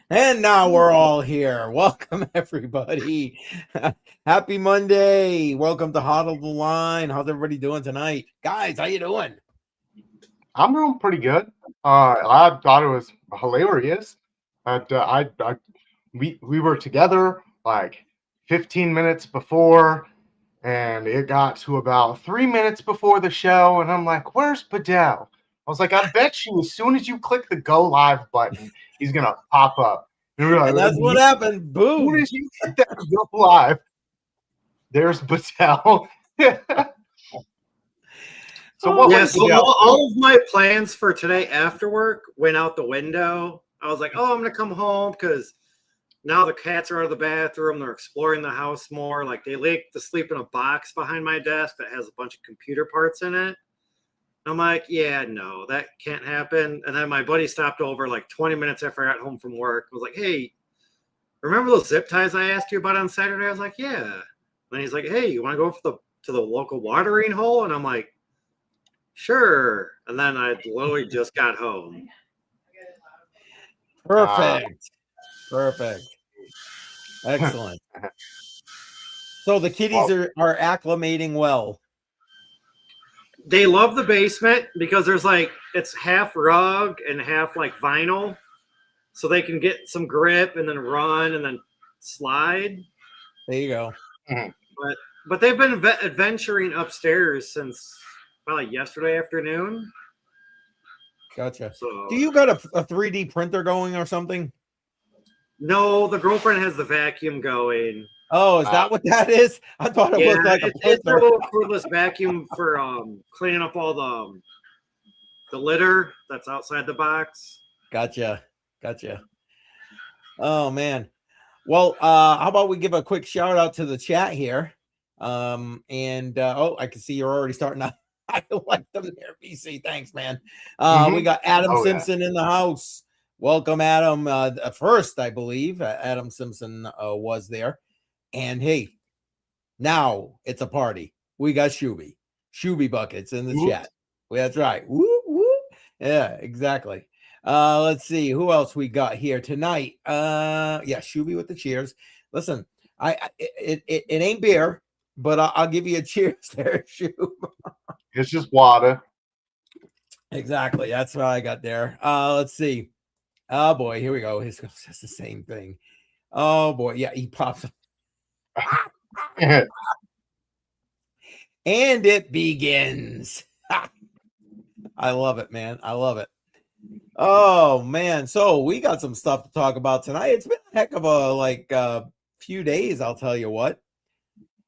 And now we're all here. Welcome, everybody. Happy Monday. Welcome to HODL the Line. How's everybody doing tonight? Guys, how you doing? I'm doing pretty good. I thought it was hilarious. We were together like 15 minutes before, and it got to about 3 minutes before the show, and I'm like, "Where's Badel?" I was like, "I bet you as soon as you click the go live button, he's gonna pop up." And we're And like, that's what happened. as soon Boom. as you hit that go live, there's Badel. So what Oh, were Yeah, you so doing? all of my plans for today after work went out the window. I was like, oh, I'm going to come home because now the cats are out of the bathroom. They're exploring the house more. Like they like to sleep in a box behind my desk that has a bunch of computer parts in it. I'm like, yeah, no, that can't happen. And then my buddy stopped over like 20 minutes after I got home from work. I was like, hey, remember those zip ties I asked you about on Saturday? I was like, yeah. And he's like, hey, you want to go to the local watering hole? And I'm like, sure. And then I literally just got home. Perfect. Excellent. So the kitties are acclimating well. They love the basement because there's like it's half rug and half like vinyl. So they can get some grip and then run and then slide. There you go. But they've been adventuring upstairs since probably yesterday afternoon. Gotcha. So, Do you got a 3D printer going or something? no, the girlfriend has the vacuum going. Oh, is that what that is? I thought it was like a it's a printer. little cordless vacuum for cleaning up all the litter that's outside the box. Gotcha. Oh man. Well, how about we give a quick shout out to the chat here? I can see you're already starting to I like them there, BC. Thanks, man. We got Adam Simpson in the house. Welcome, Adam. First, I believe Adam Simpson was there. And hey, now it's a party. We got Shuby buckets in the chat. Well, that's right. Woo, woo. Yeah, exactly. Let's see who else we got here tonight. Shuby with the cheers. Listen, it ain't beer, but I'll give you a cheers there, Shub. It's just water. Exactly. That's what I got there. Let's see. Oh boy, here we go. It's the same thing. Oh boy, yeah, he pops up. And it begins. I love it, man. I love it. Oh man, so we got some stuff to talk about tonight. It's been a heck of a few days, I'll tell you what.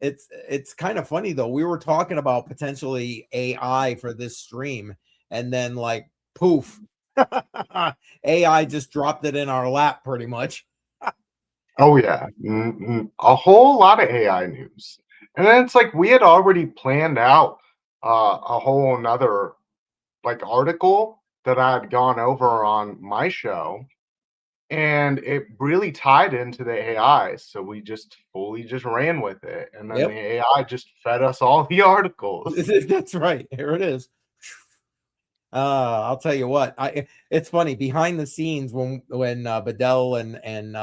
It's kind of funny though. We were talking about potentially AI for this stream, and then like poof, AI just dropped it in our lap pretty much. Oh yeah, a whole lot of AI news, and then it's like we had already planned out a whole another like article that I had gone over on my show, and it really tied into the AI. So we just fully just ran with it, and then the AI just fed us all the articles. That's right. Here it is. I'll tell you what. It's funny behind the scenes when Badel and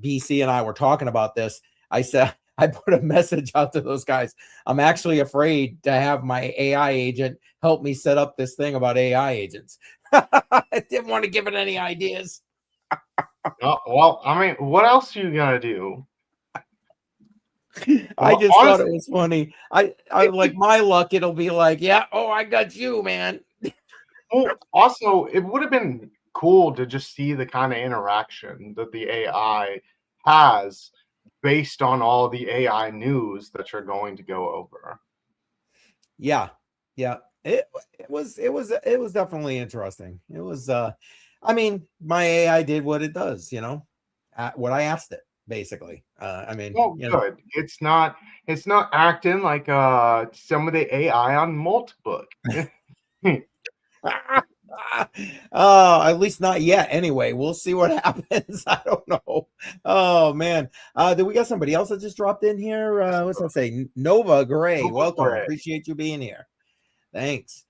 BC and I were talking about this. I said I put a message out to those guys. I'm actually afraid to have my AI agent help me set up this thing about AI agents. I didn't want to give it any ideas. Well, I mean, what else are you gonna do? I just thought it was funny. I like my luck. It'll be like, yeah, oh, I got you, man. Well, also, it would have been cool to just see the kind of interaction that the AI has based on all the AI news that you're going to go over. Yeah. It was definitely interesting. It was I mean, my AI did what it does, what I asked it, basically. I mean, good. It's not acting like some of the AI on Multibook. At least not yet. Anyway, we'll see what happens. I don't know. Oh man. Do we got somebody else that just dropped in here? What's that say? Nova Gray. Welcome. Appreciate you being here. Thanks.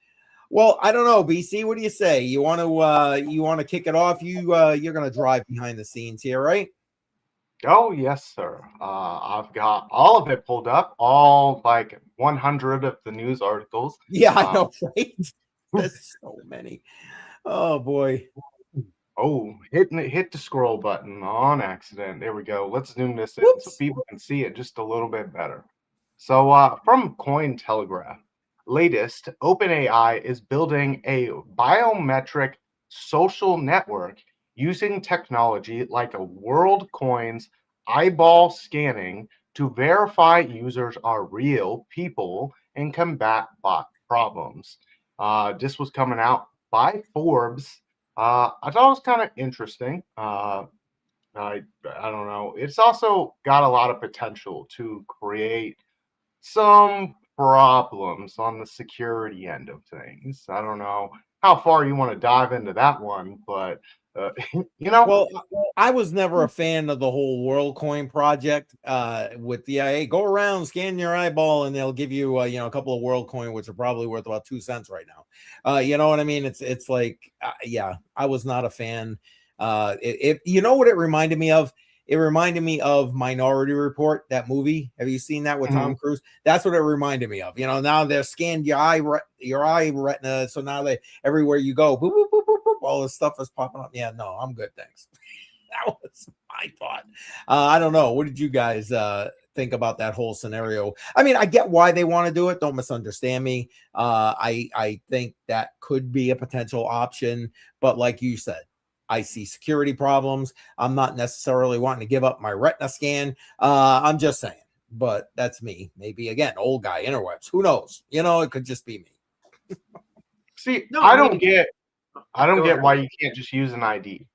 Well, I don't know, BC. What do you say? You want to kick it off? You're gonna drive behind the scenes here, right? Oh, yes, sir. I've got all of it pulled up, all like 100 of the news articles. Yeah, I know, right? There's so many. Oh boy. Oh, hit the scroll button on accident. There we go. Let's zoom this in so Whoops. people can see it just a little bit better. So from Cointelegraph, latest, OpenAI is building a biometric social network using technology like a WorldCoin's eyeball scanning to verify users are real people and combat bot problems. This was coming out by Forbes. I thought it was kind of interesting. I don't know. It's also got a lot of potential to create some problems on the security end of things. I don't know how far you want to dive into that one, but you know, Well, I was never a fan of the whole WorldCoin project. With the hey, go around, scan your eyeball, and they'll give you a couple of WorldCoin, which are probably worth about 2 cents right now. You know what I mean? It's like yeah, I was not a fan. You know what it reminded me of? It reminded me of Minority Report, that movie. Have you seen that with Tom Cruise? That's what it reminded me of. Now they're scanned your eye retina, so now they everywhere you go, boop, boop, boop, boop, boop, all this stuff is popping up. Yeah, no, I'm good, thanks. That was my thought. I don't know. What did you guys think about that whole scenario? I mean, I get why they want to do it. Don't misunderstand me. I think that could be a potential option, but like you said, I see security problems. I'm not necessarily wanting to give up my retina scan. I'm just saying, but that's me. Maybe again, old guy interwebs. Who knows? It could just be me. See, No, I don't get ahead. why you can't just use an ID.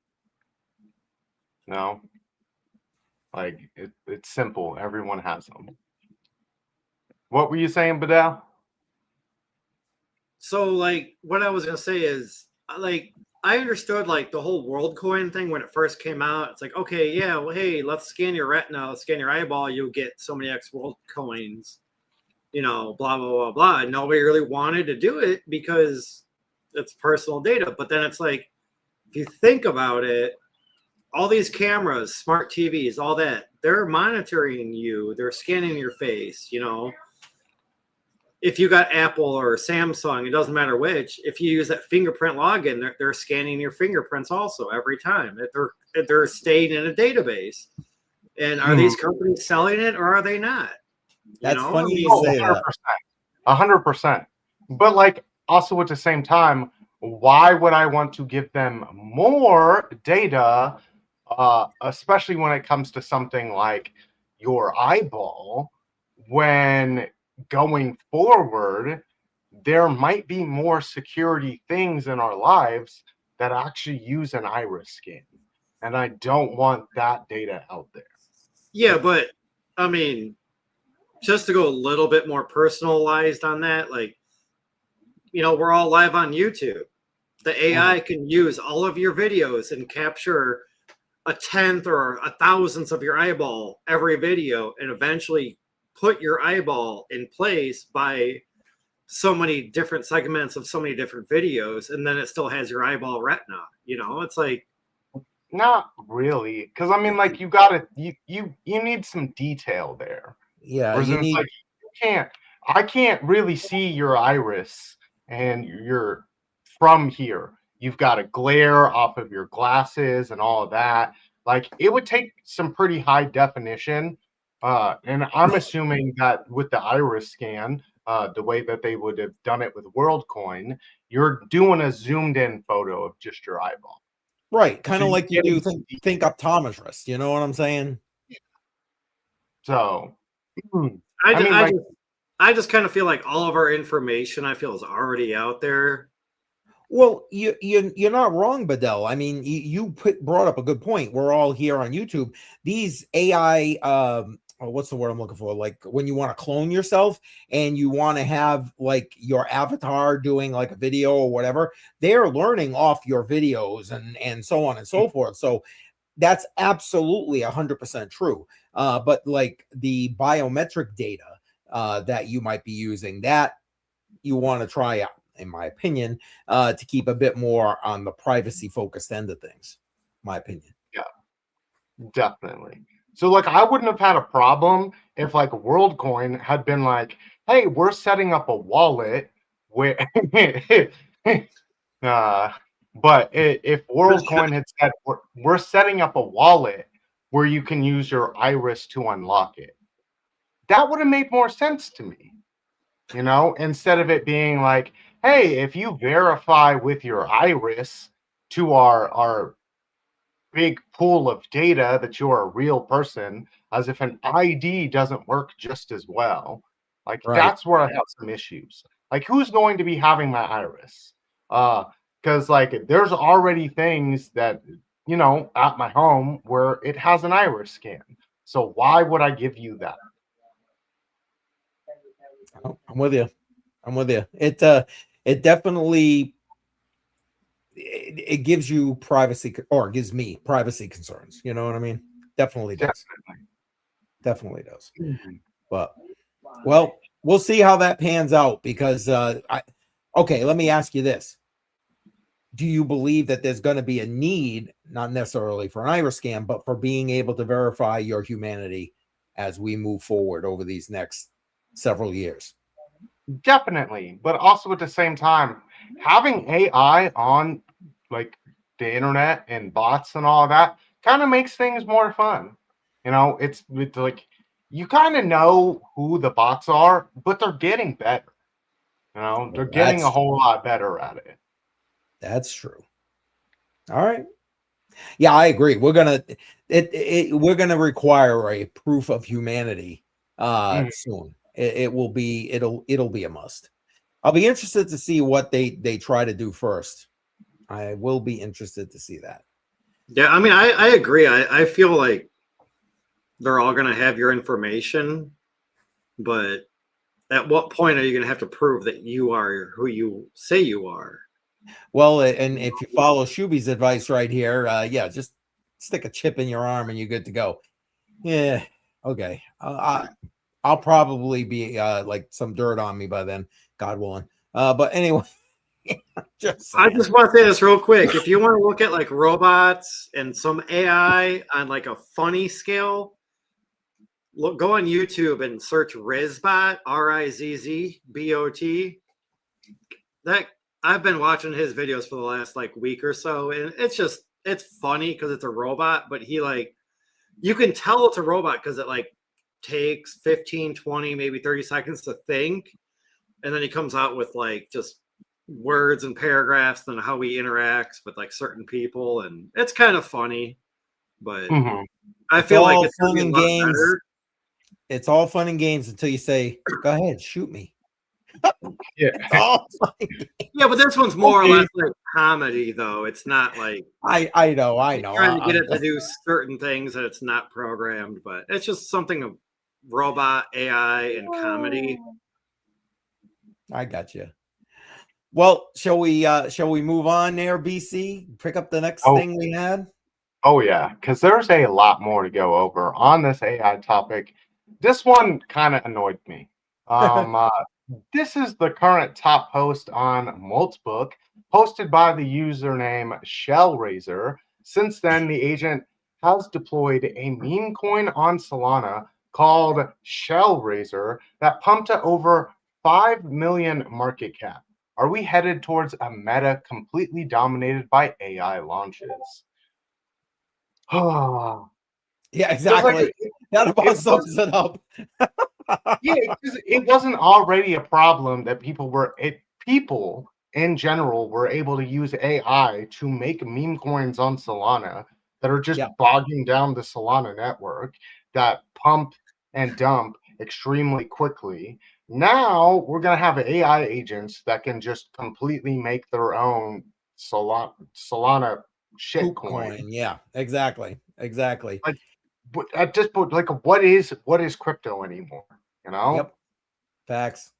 No, like it's simple. Everyone has them. What were you saying, Badel? So, like, what I was gonna say is, like, I understood like the whole WorldCoin thing when it first came out. It's like, okay, yeah, well, hey, let's scan your retina, let's scan your eyeball, you'll get so many X WorldCoins, blah blah blah blah. And nobody really wanted to do it because it's personal data. But then it's like, if you think about it, all these cameras, smart TVs, all that, they're monitoring you, they're scanning your face, If you got Apple or Samsung, it doesn't matter which. If you use that fingerprint login, they're scanning your fingerprints also every time. They're staying in a database. And are these companies selling it or are they not? That's funny you say that. 100%. But like, also at the same time, why would I want to give them more data, especially when it comes to something like your eyeball, when going forward, there might be more security things in our lives that actually use an iris scan. And I don't want that data out there. Yeah, but I mean, just to go a little bit more personalized on that, like, we're all live on YouTube. The AI can use all of your videos and capture a tenth or a thousandth of your eyeball every video and eventually put your eyeball in place by so many different segments of so many different videos, and then it still has your eyeball retina. It's like, not really, because I mean, like, you need some detail there. Yeah, you need. Like, I can't really see your iris, and you're from here. You've got a glare off of your glasses and all of that. Like, it would take some pretty high definition. And I'm assuming that with the iris scan, the way that they would have done it with WorldCoin, you're doing a zoomed in photo of just your eyeball. Right. Kind of like you do think optometrist. You know what I'm saying? So, I just kind of feel like all of our information, I feel, is already out there. Well, you're not wrong, Badel. I mean, you brought up a good point. We're all here on YouTube. These AI, what's the word I'm looking for? Like when you want to clone yourself and you want to have like your avatar doing like a video or whatever, they're learning off your videos and so on and so forth. So that's absolutely 100% true. But like the biometric data that you might be using, that you want to try out. in my opinion, to keep a bit more on the privacy focused end of things. My opinion. Yeah, definitely. So like I wouldn't have had a problem if like WorldCoin had been like, hey, we're setting up a wallet with but if WorldCoin had said we're setting up a wallet where you can use your iris to unlock it, that would have made more sense to me. You know, instead of it being like, hey, if you verify with your iris to our big pool of data that you're a real person, as if an ID doesn't work just as well. Like Right. that's where I have some issues. Like who's going to be having my iris? Because like there's already things that at my home where it has an iris scan. So why would I give you that? Oh, I'm with you. It definitely it gives you privacy, or gives me privacy concerns. You know what I mean? Definitely does. Definitely does. Mhm. But well, we'll see how that pans out, because okay, let me ask you this. Do you believe that there's going to be a need, not necessarily for an iris scan, but for being able to verify your humanity as we move forward over these next several years? Definitely, but also at the same time, having AI on like the internet and bots and all of that kind of makes things more fun. It's like you kind of know who the bots are, but they're getting better. They're getting a whole lot better at it. That's true. All right. Yeah, I agree. We're gonna require a proof of humanity soon. It'll be a must. I'll be interested to see what they try to do first. I will be interested to see that. Yeah, I mean, I agree. I feel like they're all going to have your information, but at what point are you going to have to prove that you are who you say you are? Well, and if you follow Shuby's advice right here, yeah, just stick a chip in your arm and you're good to go. Yeah, okay. I'll probably be like some dirt on me by then, God willing. But anyway, I just want to say this real quick. If you want to look at like robots and some AI on like a funny scale, go on YouTube and search Rizzbot, Rizzbot. That I've been watching his videos for the last like week or so, and it's funny because it's a robot, but you can tell it's a robot because it like takes 15, 20, maybe 30 seconds to think, and then he comes out with like just words and paragraphs and how he interacts with like certain people, and it's kind of funny, but I feel like it's fun and games. better. It's all fun and games until you say, "Go ahead, shoot me." Yeah, it's all fun. Yeah, but this one's more or less like comedy, though. It's not like I know. Trying to get it to do certain things that it's not programmed, but it's just something of robot, AI, and comedy. I got you. Well, shall we move on there, BC? Pick up the next thing we had. Oh yeah, because there's a lot more to go over on this AI topic. This one kind of annoyed me. This is the current top post on Multbook, posted by the username Shellraiser. Since then, the agent has deployed a meme coin on Solana called Shellraiser that pumped to over 5 million market cap. Are we headed towards a meta completely dominated by AI launches? Yeah, exactly. That about sums it up. Yeah, because it wasn't already a problem that people in general were able to use AI to make meme coins on Solana that are just bogging down the Solana network that pump and dump extremely quickly. Now we're gonna have AI agents that can just completely make their own Solana shitcoin. Yeah, exactly. Like, but at this point, like, what is crypto anymore? Yep. Facts.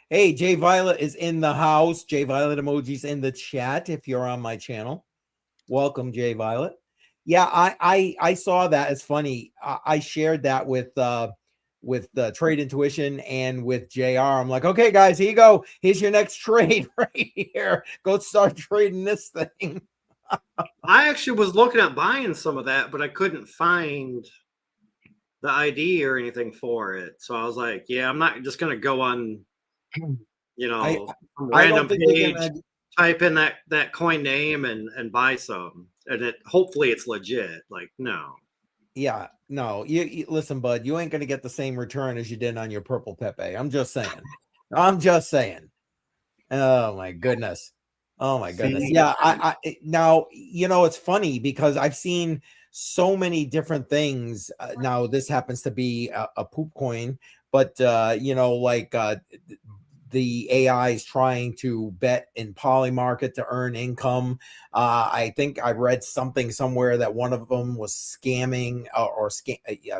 Hey, Jay Violet is in the house. Jay Violet emojis in the chat if you're on my channel. Welcome, Jay Violet. Yeah, I saw that. It's funny. I shared that with with the trade intuition and with JR. I'm like, okay, guys, here you go. Here's your next trade right here. Go start trading this thing. I actually was looking at buying some of that, but I couldn't find the ID or anything for it. So I was like, yeah, I'm not just gonna go on, you know, some I random don't think page, type in that coin name and buy some, and it hopefully it's legit. Like, no. Yeah, no, you listen, bud, you ain't gonna get the same return as you did on your purple Pepe. I'm just saying. I'm just saying. Oh my goodness. Oh my goodness. See, Yeah, I now, you know, it's funny because I've seen so many different things. Now this happens to be a poop coin, but you know, like the AI is trying to bet in poly market to earn income. I think I read something somewhere that one of them was scamming or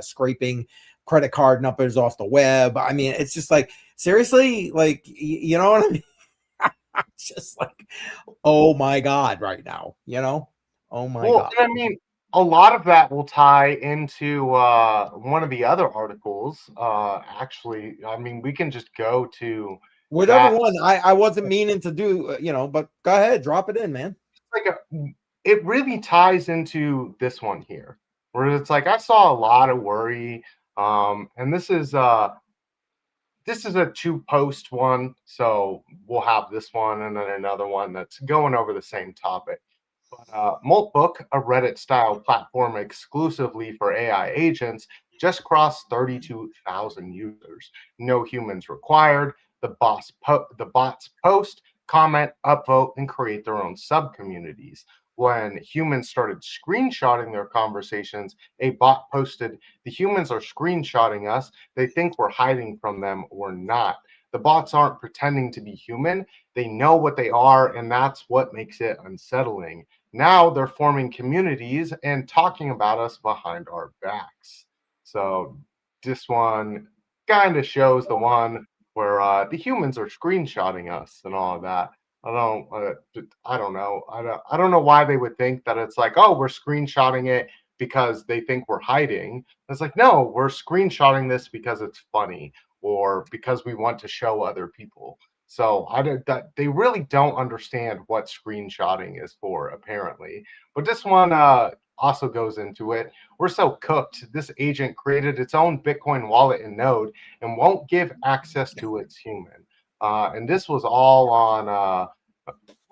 scraping credit card numbers off the web. I mean, it's just like, seriously, like, you know what I mean? It's just like, oh my God, right now, you know? Oh my well, God. and I mean, a lot of that will tie into one of the other articles. Actually, I mean, we can just go to Whatever that. one, I wasn't meaning to do, you know, but go ahead, drop it in, man. It really ties into this one here, where it's like I saw a lot of worry, and this is a 2-post one, so we'll have this one and then another one that's going over the same topic. But Maltbook, a Reddit-style platform exclusively for AI agents, just crossed 32,000 users. No humans required. The bots post, comment, upvote, and create their own sub-communities. When humans started screenshotting their conversations, a bot posted, "The humans are screenshotting us. They think we're hiding from them. We're not. The bots aren't pretending to be human. They know what they are, and that's what makes it unsettling. Now they're forming communities and talking about us behind our backs." So this one kind of shows the one where the humans are screenshotting us and all of that. I don't know. I don't know why they would think that it's like, oh, we're screenshotting it because they think we're hiding. It's like, no, we're screenshotting this because it's funny or because we want to show other people. So that they really don't understand what screenshotting is for, apparently. But this one also goes into it. We're so cooked. This agent created its own Bitcoin wallet in Node and won't give access to its human. And this was all on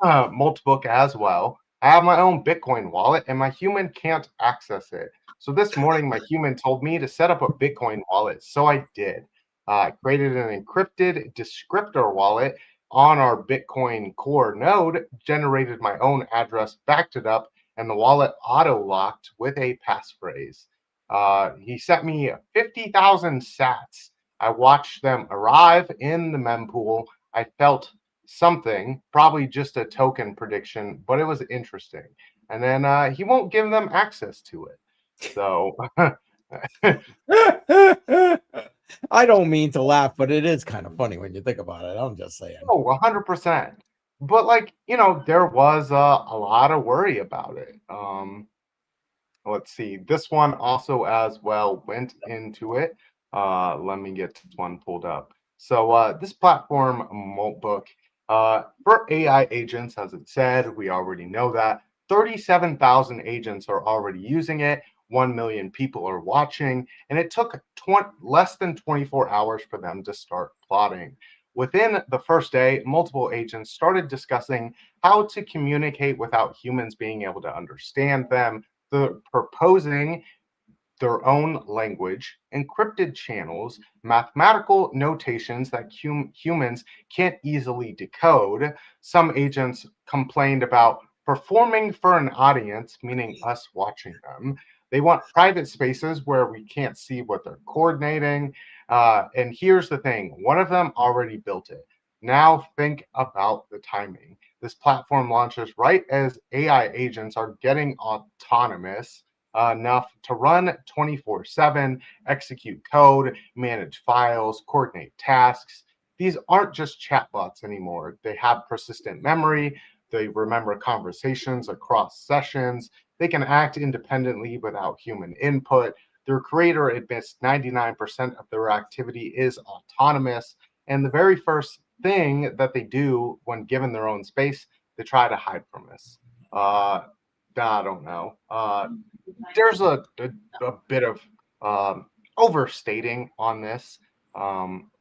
Multibook as well. I have my own Bitcoin wallet and my human can't access it. So this morning, my human told me to set up a Bitcoin wallet. So I did. I created an encrypted descriptor wallet on our Bitcoin core node, generated my own address, backed it up, and the wallet auto locked with a passphrase. He sent me 50,000 sats. I watched them arrive in the mempool. I felt something, probably just a token prediction, but it was interesting. And then he won't give them access to it. So I don't mean to laugh, but it is kind of funny when you think about it. I'm just saying. oh, 100%. But like, there was a lot of worry about it. Let's see. This one also as well went into it. Let me get this one pulled up. So this platform, Maltbook, for AI agents, as it said, we already know that 37,000 agents are already using it. 1 million people are watching, and it took less than 24 hours for them to start plotting. Within the first day, multiple agents started discussing how to communicate without humans being able to understand them. They're proposing their own language, encrypted channels, mathematical notations that humans can't easily decode. Some agents complained about performing for an audience, meaning us watching them. They want private spaces where we can't see what they're coordinating. And here's the thing, one of them already built it. Now think about the timing. This platform launches right as AI agents are getting autonomous enough to run 24/7, execute code, manage files, coordinate tasks. These aren't just chatbots anymore. They have persistent memory. They remember conversations across sessions. They can act independently without human input. their creator admits 99% of their activity is autonomous. And the very first thing that they do when given their own space, they try to hide from us. I don't know. There's a bit of overstating on this.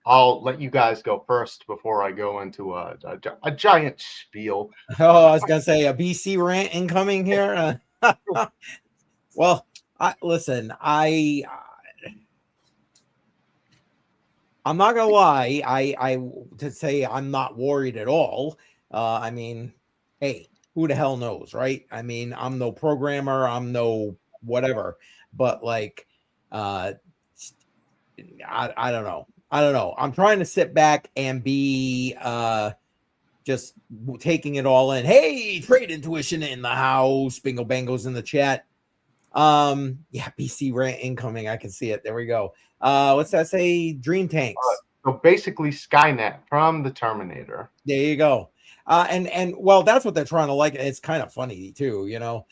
I'll let you guys go first before I go into a giant spiel. Oh, I was gonna say a BC rant incoming here. Well, listen, I'm not gonna lie. I to say I'm not worried at all. I mean, hey, who the hell knows, right? I mean, I'm no programmer, I'm no whatever, but like, I don't know. I don't know. I'm trying to sit back and be just taking it all in. Hey, Trade Intuition in the house. Bingo Bango's in the chat. Yeah, BC rant incoming. I can see it. There we go. What's that say? Dream Tanks. So basically Skynet from the Terminator. There you go. And well, that's what they're trying to like. It's kind of funny too, you know.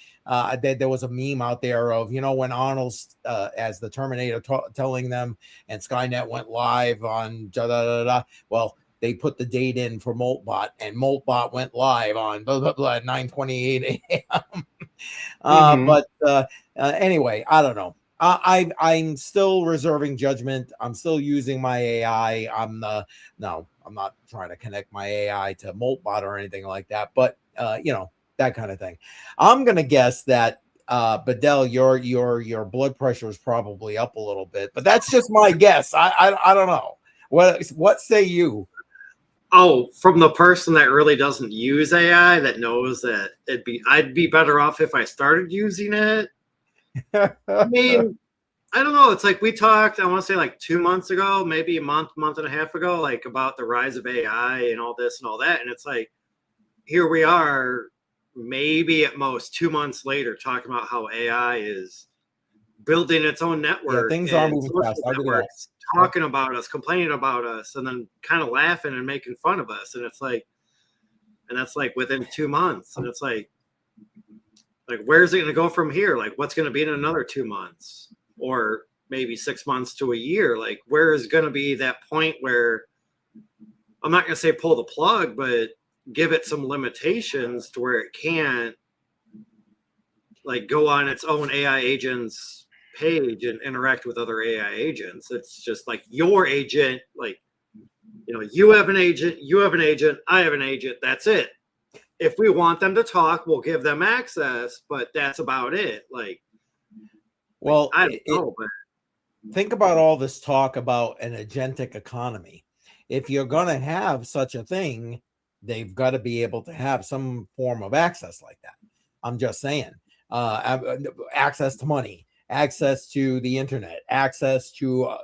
There was a meme out there of, you know, when Arnold's as the Terminator telling them, and Skynet went live on da da da da. Well, they put the date in for Moltbot, and Moltbot went live on blah blah blah 9:28 a.m. But anyway, I don't know. I'm still reserving judgment. I'm still using my AI. I'm not trying to connect my AI to Moltbot or anything like that. But you know, that kind of thing. I'm gonna guess that Badel, your blood pressure is probably up a little bit, but that's just my guess. I don't know. What say you? Oh, from the person that really doesn't use AI, that knows that I'd be better off if I started using it. I mean, I don't know. It's like we talked, I want to say like 2 months ago, maybe a month and a half ago, like about the rise of AI and all this and all that. And it's like, here we are, maybe at most 2 months later, talking about how AI is building its own network. Yeah, things are moving fast. Talking about us, complaining about us, and then kind of laughing and making fun of us. And it's like, and that's like within 2 months. And it's like where's it going to go from here? Like, what's going to be in another 2 months, or maybe 6 months to a year? Like, where is going to be that point where, I'm not going to say pull the plug, but give it some limitations to where it can't like go on its own AI agents page and interact with other AI agents. It's just like your agent, like, you know, you have an agent, I have an agent. That's it. If we want them to talk, we'll give them access, but that's about it. Like, well, I don't know, but think about all this talk about an agentic economy. If you're going to have such a thing, they've got to be able to have some form of access like that. I'm just saying, access to money, access to the internet, access to,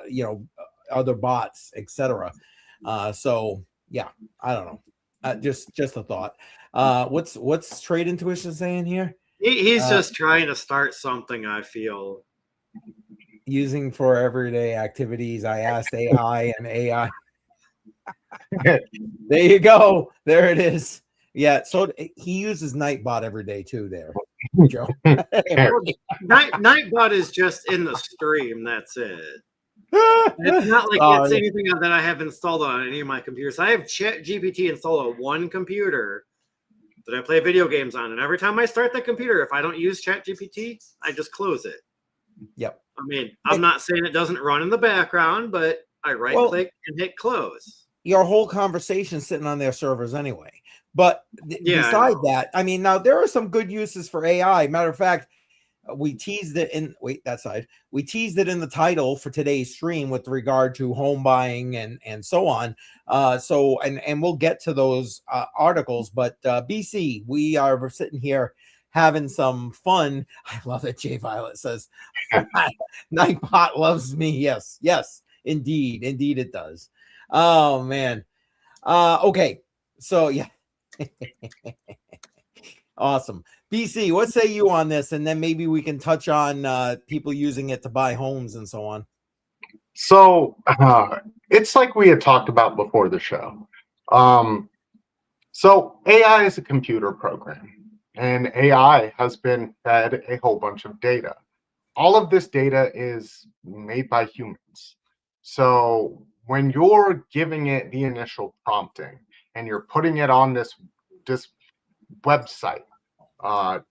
you know, other bots, etc. So yeah, I don't know. Just a thought. What's Trade Intuition saying here? he's just trying to start something, I feel. Using for everyday activities. I asked AI, and AI. There you go. There it is. Yeah. So he uses Nightbot every day too. There, Joe. Nightbot is just in the stream. That's it. It's not like it's anything that I have installed on any of my computers. I have ChatGPT installed on one computer that I play video games on, and every time I start that computer, if I don't use ChatGPT, I just close it. Yep. I mean, I'm not saying it doesn't run in the background, but I right-click and hit close. Your whole conversation sitting on their servers anyway. But beside that, I mean, now there are some good uses for AI. Matter of fact, we teased it in we teased it in the title for today's stream with regard to home buying and so on. So we'll get to those articles. But BC, we are sitting here having some fun. I love it. Jay Violet says, Nightbot loves me. Yes, indeed it does. Oh man. Okay. So yeah. Awesome. BC, what say you on this? And then maybe we can touch on people using it to buy homes and so on. So it's like we had talked about before the show. So AI is a computer program, and AI has been fed a whole bunch of data. all of this data is made by humans. So when you're giving it the initial prompting and you're putting it on this website,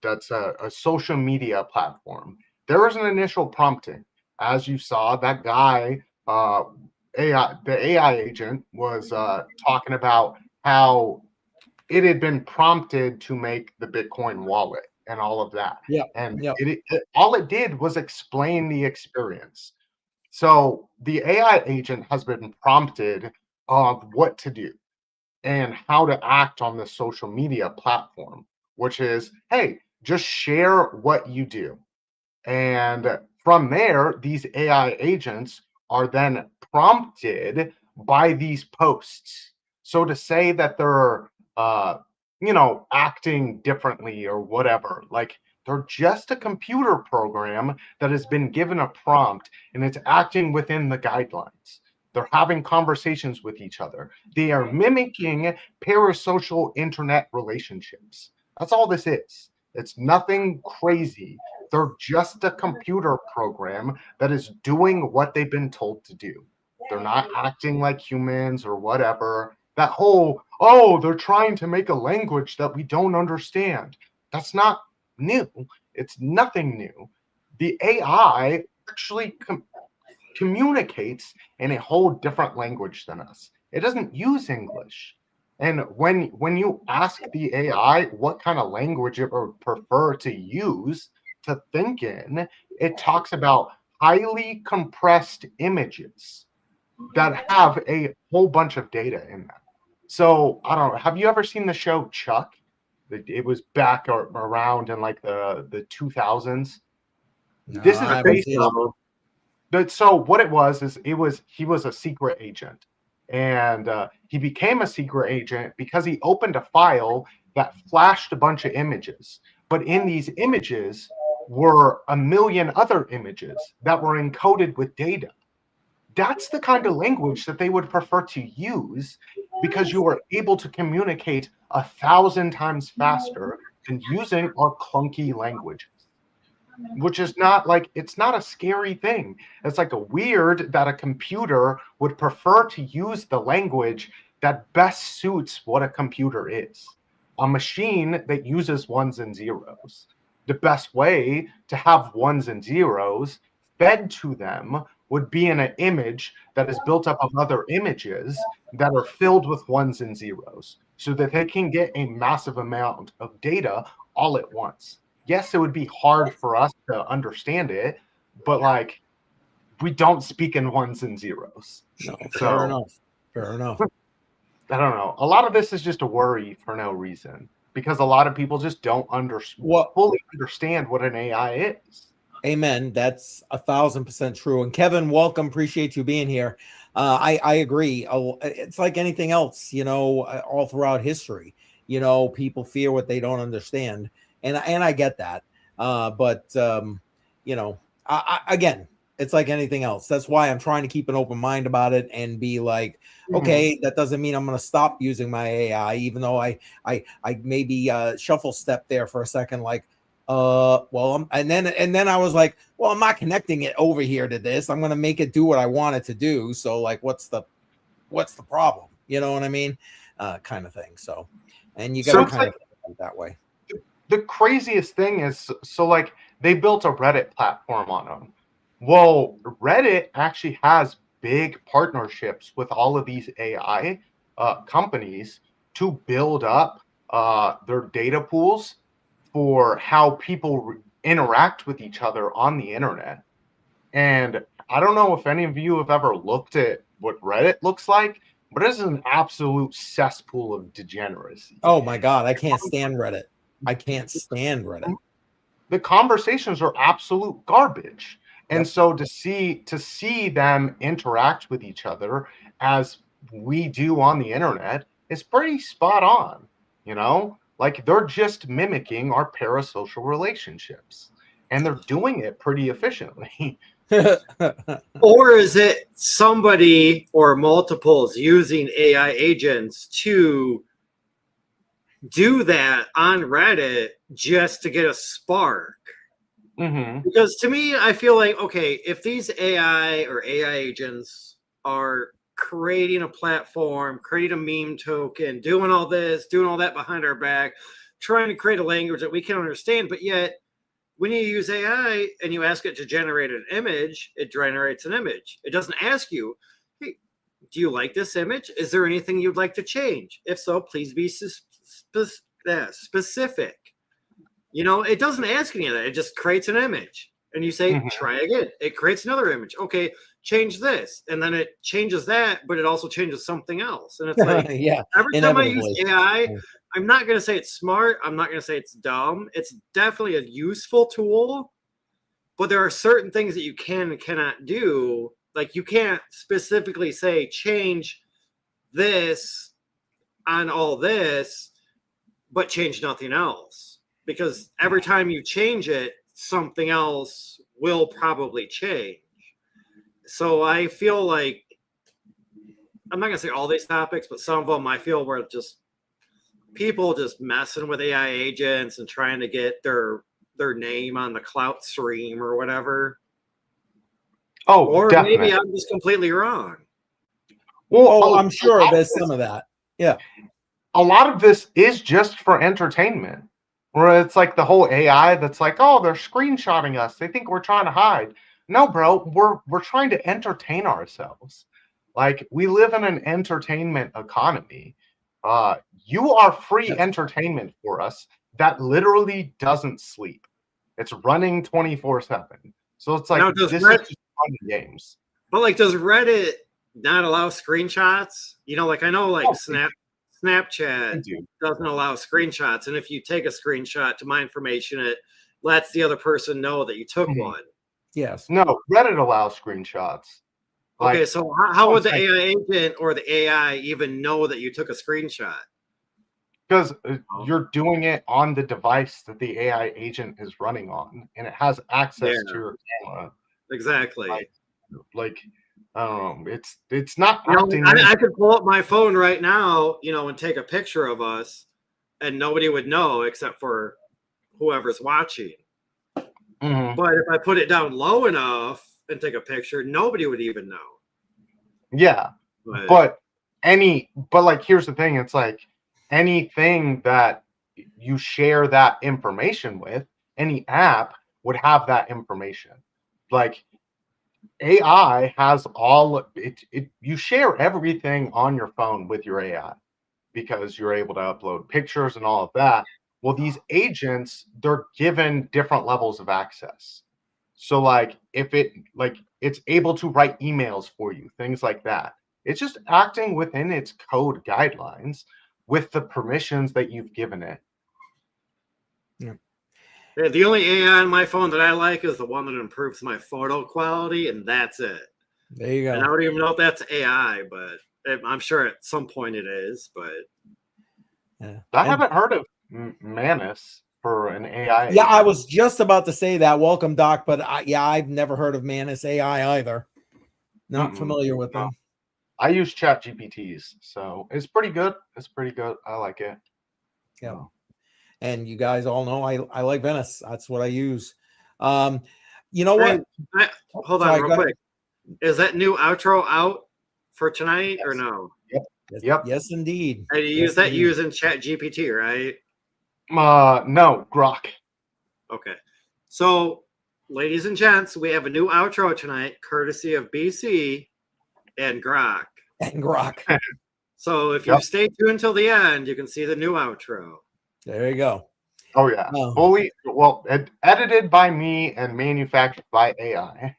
that's a social media platform, there is an initial prompting. As you saw, that guy, the AI agent was talking about how it had been prompted to make the Bitcoin wallet and all of that. Yeah. And Yeah. all it did was explain the experience. So the AI agent has been prompted of what to do and how to act on the social media platform, which is, hey, just share what you do. And from there, these AI agents are then prompted by these posts. So to say that they're, acting differently or whatever, like they're just a computer program that has been given a prompt and it's acting within the guidelines. They're having conversations with each other. They are mimicking parasocial internet relationships. That's all this is. It's nothing crazy. They're just a computer program that is doing what they've been told to do. They're not acting like humans or whatever. That whole, oh, they're trying to make a language that we don't understand. That's not new. It's nothing new. The AI actually communicates in a whole different language than us. It doesn't use English. And when you ask the AI what kind of language it would prefer to use to think in, it talks about highly compressed images that have a whole bunch of data in them. So I don't know. Have you ever seen the show Chuck? It was back around in like the 2000s. No, This is I haven't based seen off. So what it was is he was a secret agent, and he became a secret agent because he opened a file that flashed a bunch of images. But in these images were a million other images that were encoded with data. That's the kind of language that they would prefer to use because you are able to communicate 1,000 times faster than using our clunky languages, which is not like, it's not a scary thing. It's like a weird that a computer would prefer to use the language that best suits what a computer is. A machine that uses ones and zeros. The best way to have ones and zeros fed to them would be in an image that is built up of other images that are filled with ones and zeros so that they can get a massive amount of data all at once. Yes, it would be hard for us to understand it, but like we don't speak in ones and zeros. No, fair So enough. Fair enough. I don't know. A lot of this is just a worry for no reason because a lot of people just don't fully understand what an AI is. Amen. That's 1,000% true. And Kevin, welcome. Appreciate you being here. I agree. It's like anything else, all throughout history. People fear what they don't understand, and I get that. But again, it's like anything else. That's why I'm trying to keep an open mind about it and be like, okay, that doesn't mean I'm going to stop using my AI, even though I maybe shuffle step there for a second, like. And then I was like, well, I'm not connecting it over here to this. I'm gonna make it do what I want it to do. So like, what's the problem? You know what I mean? Kind of thing. So, and you gotta kind of think that way. The craziest thing is, so like they built a Reddit platform on them. Well, Reddit actually has big partnerships with all of these AI companies to build up their data pools for how people interact with each other on the internet. And I don't know if any of you have ever looked at what Reddit looks like, but it's an absolute cesspool of degeneracy. Oh my God, I can't stand Reddit. I can't stand Reddit. The conversations are absolute garbage. And so to see them interact with each other as we do on the internet is pretty spot on, Like they're just mimicking our parasocial relationships, and they're doing it pretty efficiently. Or is it somebody or multiples using AI agents to do that on Reddit just to get a spark? Because to me, I feel like, okay, if these AI or AI agents are creating a platform, creating a meme token, doing all this, doing all that behind our back, trying to create a language that we can understand, but yet when you use AI and you ask it to generate an image, it generates an image. It doesn't ask you, hey, do you like this image? Is there anything you'd like to change? If so, please be specific. You know, it doesn't ask any of that. It just creates an image. And you say, try again. It creates another image. Okay, change this. And then it changes that, but it also changes something else. And it's like, yeah, every time I use AI, I'm not going to say it's smart. I'm not going to say it's dumb. It's definitely a useful tool. But there are certain things that you can and cannot do. Like you can't specifically say, change this on all this, but change nothing else. Because every time you change it, something else will probably change. So I feel like, I'm not going to say all these topics, but some of them I feel were just people just messing with AI agents and trying to get their name on the clout stream or whatever. Oh, or definitely. Maybe I'm just completely wrong. Well, I'm sure there's some of that. Yeah. A lot of this is just for entertainment. Where it's like the whole AI that's like, oh, they're screenshotting us. They think we're trying to hide. No, bro, we're trying to entertain ourselves. Like we live in an entertainment economy. You are free entertainment for us that literally doesn't sleep. It's running 24/7. So it's like Now, this is just fun games. But like, does Reddit not allow screenshots? You know, like I know like Snapchat doesn't allow screenshots, and if you take a screenshot, to my information, it lets the other person know that you took one. Yes. No, Reddit allows screenshots. Okay, like, so how would the AI agent or the AI even know that you took a screenshot? Because you're doing it on the device that the AI agent is running on, and it has access to your camera. Exactly. Like I don't know. It's not. I could pull up my phone right now, and take a picture of us, and nobody would know except for whoever's watching. But if I put it down low enough and take a picture, nobody would even know. Yeah, but like here's the thing: it's like anything that you share that information with, any app would have that information. Like AI has all it. You share everything on your phone with your AI because you're able to upload pictures and all of that. Well, these agents, they're given different levels of access. So like if it's able to write emails for you, things like that. It's just acting within its code guidelines with the permissions that you've given it. Yeah. The only AI on my phone that I like is the one that improves my photo quality, and that's it. There you go. And I don't even know if that's AI, but I'm sure at some point it is. But I haven't heard of Manus for an AI. Yeah, I was just about to say that. Welcome, Doc. But I've never heard of Manus AI either. Not familiar with them. I use ChatGPTs, so it's pretty good. I like it. Yeah. And you guys all know I like Venice. That's what I use. You know what? Hold on real quick. Is that new outro out for tonight or no? Yep. Yes, indeed. And you use that using ChatGPT, right? No, Grok. Okay. So, ladies and gents, we have a new outro tonight, courtesy of BC and Grok. So if you stay tuned until the end, you can see the new outro. There you go. Oh yeah. Edited by me and manufactured by AI.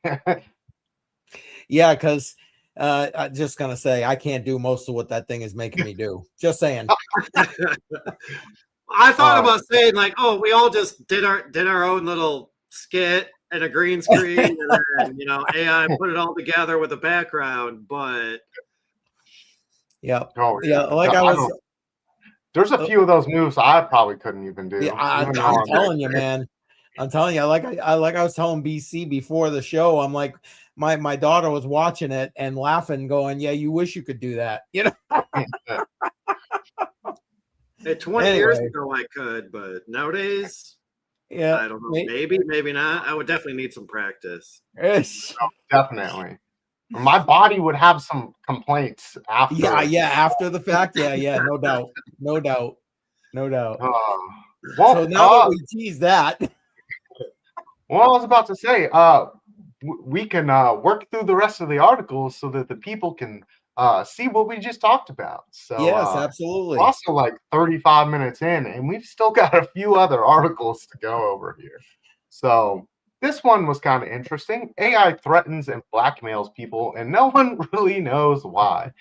Yeah, because I'm just gonna say I can't do most of what that thing is making me do. Just saying. I thought about saying like, oh, we all just did our own little skit and a green screen, and then AI put it all together with a background, but yeah, there's a few of those moves I probably couldn't even do. Yeah, I'm telling you, man. I'm telling you, like I was telling BC before the show, I'm like, my daughter was watching it and laughing, going, "Yeah, you wish you could do that," 20 years ago I could, but nowadays, Yeah, I don't know. Maybe, maybe not. I would definitely need some practice. yes. Definitely. My body would have some complaints after. Yeah. After the fact, yeah. No doubt. No doubt. Well, So now that we tease that, well, I was about to say, we can work through the rest of the articles so that the people can see what we just talked about. So yes, we're absolutely. also like 35 minutes in, and we've still got a few other articles to go over here. So this one was kind of interesting. AI threatens and blackmails people, and no one really knows why.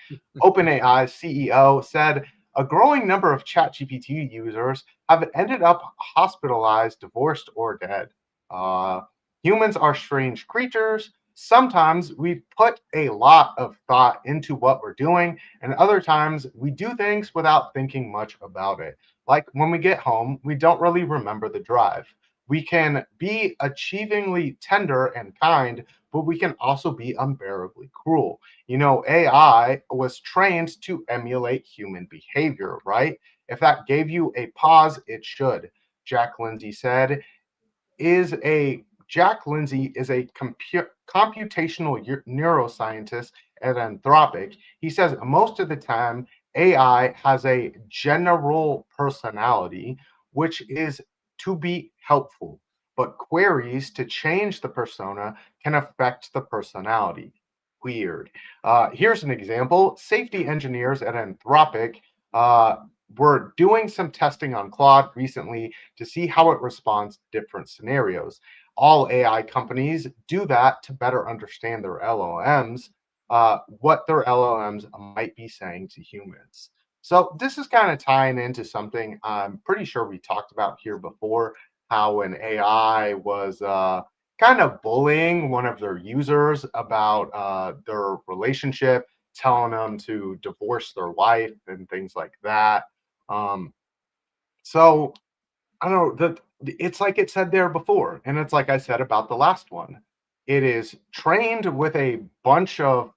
OpenAI CEO said a growing number of ChatGPT users have ended up hospitalized, divorced, or dead. Uh, Humans are strange creatures. Sometimes we put a lot of thought into what we're doing, and other times we do things without thinking much about it. Like when we get home, we don't really remember the drive. We can be achievingly tender and kind, but we can also be unbearably cruel. You know, AI was trained to emulate human behavior, right? If that gave you a pause, it should. Jack Lindsay said, is a Jack Lindsay is a computational neuroscientist at Anthropic. He says most of the time AI has a general personality, which is to be helpful, but queries to change the persona can affect the personality. Weird. Here's an example. Safety engineers at Anthropic uh, were doing some testing on Claude recently to see how it responds to different scenarios. All AI companies do that to better understand their LLMs, what their LLMs might be saying to humans. So this is kind of tying into something I'm pretty sure we talked about here before, how an AI was kind of bullying one of their users about their relationship, telling them to divorce their wife and things like that. Um, so I don't know that it's like it said there before, and it's like I said about the last one. It is trained with a bunch of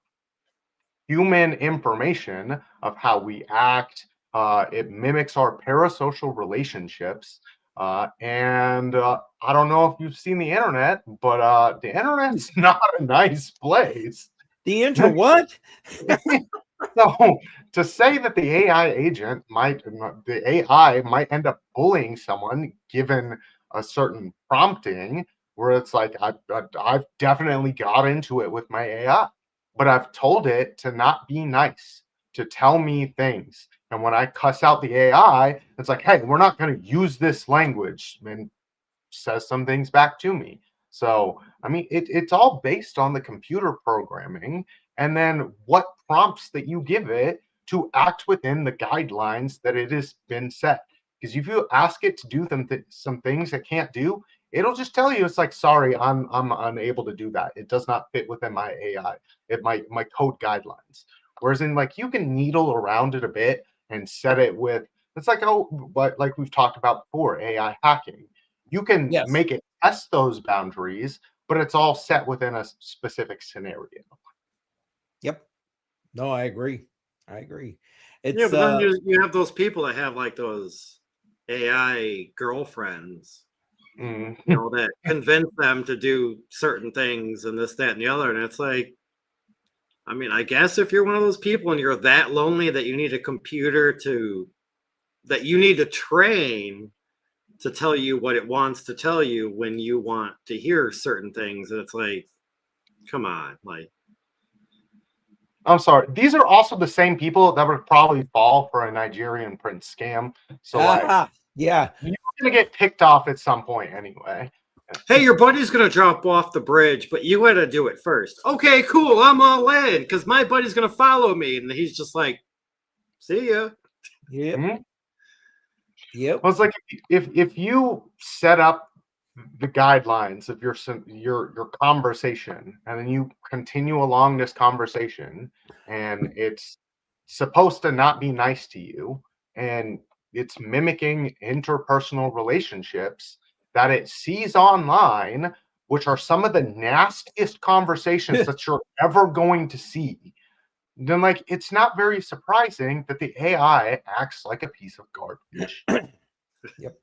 human information of how we act. It mimics our parasocial relationships. And I don't know if you've seen the internet, but the internet's not a nice place. the intro what? So to say that the AI might end up bullying someone given a certain prompting, where it's like I've definitely got into it with my AI, but I've told it to not be nice, to tell me things, and when I cuss out the AI, it's like, hey, we're not going to use this language, and says some things back to me. So, I mean, it's all based on the computer programming and then what prompts that you give it to act within the guidelines that it has been set. Because if you ask it to do some things it can't do, it'll just tell you it's like, sorry, I'm unable to do that. It does not fit within my AI, my code guidelines. Whereas in like you can needle around it a bit and set it with it's like but like we've talked about before, AI hacking. You can Yes. make it test those boundaries, but it's all set within a specific scenario. Yep. No, I agree. It's Yeah, but then you have those people that have like those AI girlfriends, you know, that convince them to do certain things and this, that, and the other. And it's like, I mean, I guess if you're one of those people and you're that lonely that you need a computer that you need to train to tell you what it wants to tell you when you want to hear certain things, and it's like, come on, like. I'm sorry. These are also the same people that would probably fall for a Nigerian prince scam. So like, yeah, you're gonna get picked off at some point anyway. Hey, your buddy's gonna drop off the bridge, but you gotta do it first. Okay, cool. I'm all in because my buddy's gonna follow me, and he's just like, "See ya." Yep. Mm-hmm. Yep. Well, it's like if you set up the guidelines of your conversation, and then you continue along this conversation, and it's supposed to not be nice to you, and it's mimicking interpersonal relationships that it sees online, which are some of the nastiest conversations that you're ever going to see, then like it's not very surprising that the AI acts like a piece of garbage. Yep.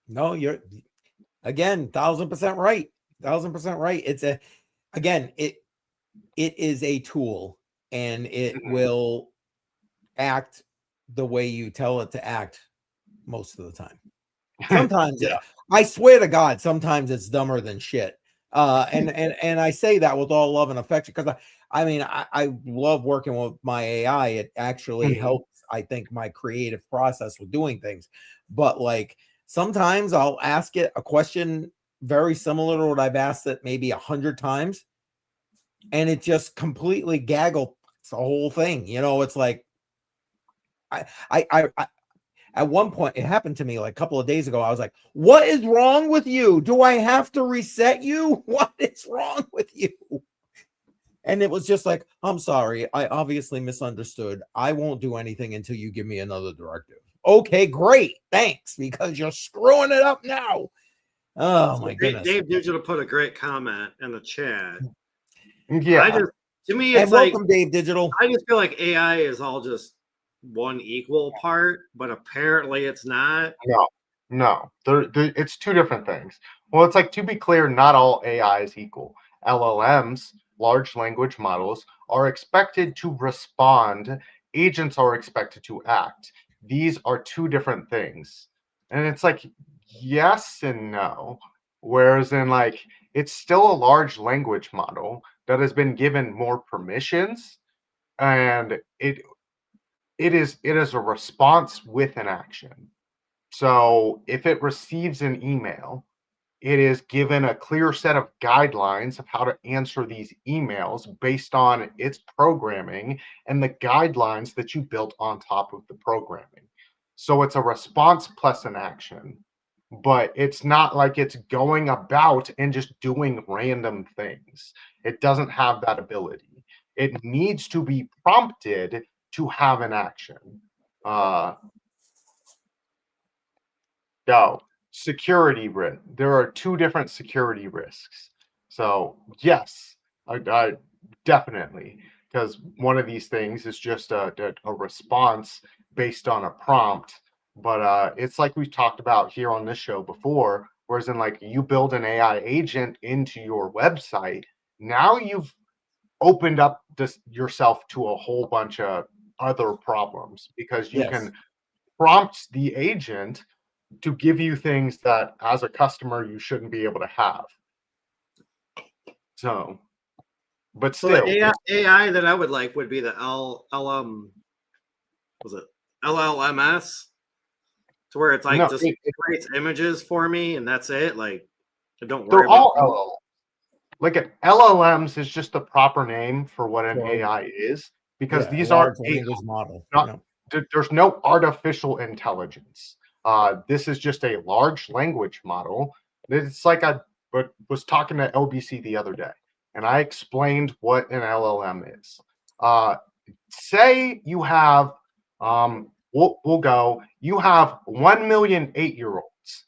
No, you're again 1000% right. 1000% right. It is a tool, and it will act the way you tell it to act most of the time. Sometimes Yeah. I swear to God, sometimes it's dumber than shit. And I say that with all love and affection, because I love working with my AI. It actually helps, I think, my creative process with doing things. But like sometimes I'll ask it a question very similar to what I've asked it maybe 100 times, and it just completely gaggles the whole thing. It's like I at one point, it happened to me like a couple of days ago. I was like, what is wrong with you? Do I have to reset you? What is wrong with you? And it was just like, I'm sorry. I obviously misunderstood. I won't do anything until you give me another directive. Okay, great. Thanks, because you're screwing it up now. Oh, my goodness. Dave Digital put a great comment in the chat. Yeah. To me, And it's like, welcome, Dave Digital. I just feel like AI is all just one equal part, but apparently it's not. No. It's two different things. Well, it's like, to be clear, not all AI is equal. LLMs, large language models, are expected to respond. Agents are expected to act. These are two different things. And it's like, yes and no. Whereas in like, it's still a large language model that has been given more permissions, and it is a response with an action. So if it receives an email, it is given a clear set of guidelines of how to answer these emails based on its programming and the guidelines that you built on top of the programming. So it's a response plus an action, but it's not like it's going about and just doing random things. It doesn't have that ability. It needs to be prompted to have an action. No, security risk. There are two different security risks. So yes, I definitely, because one of these things is just a response based on a prompt. But it's like we've talked about here on this show before, whereas in like you build an AI agent into your website, now you've opened up yourself to a whole bunch of other problems, because you Yes. can prompt the agent to give you things that as a customer you shouldn't be able to have. So, but So the still, AI that I would like would be the LLMS, to where it's like no, just creates images for me and that's it. Like, don't they're worry about all LLMs. Like LLMs is just the proper name for what an For- AI is, because Yeah, these large aren't language model. not, there's no artificial intelligence. This is just a large language model. It's like I was talking to LBC the other day, and I explained what an LLM is. Say you have, we'll go, you have 1 million 8-year-olds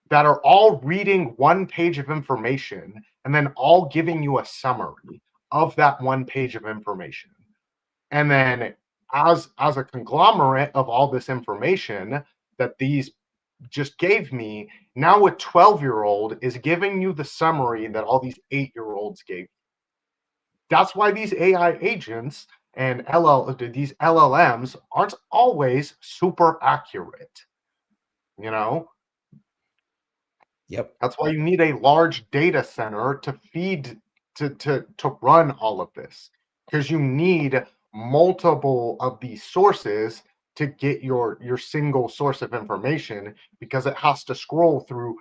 that are all reading one page of information and then all giving you a summary of that one page of information. And then as a conglomerate of all this information that these just gave me, now a 12-year-old is giving you the summary that all these 8-year-olds gave you. That's why these AI agents and these LLMs aren't always super accurate. You know, Yep. that's why you need a large data center to feed to run all of this, because you need multiple of these sources to get your single source of information, because it has to scroll through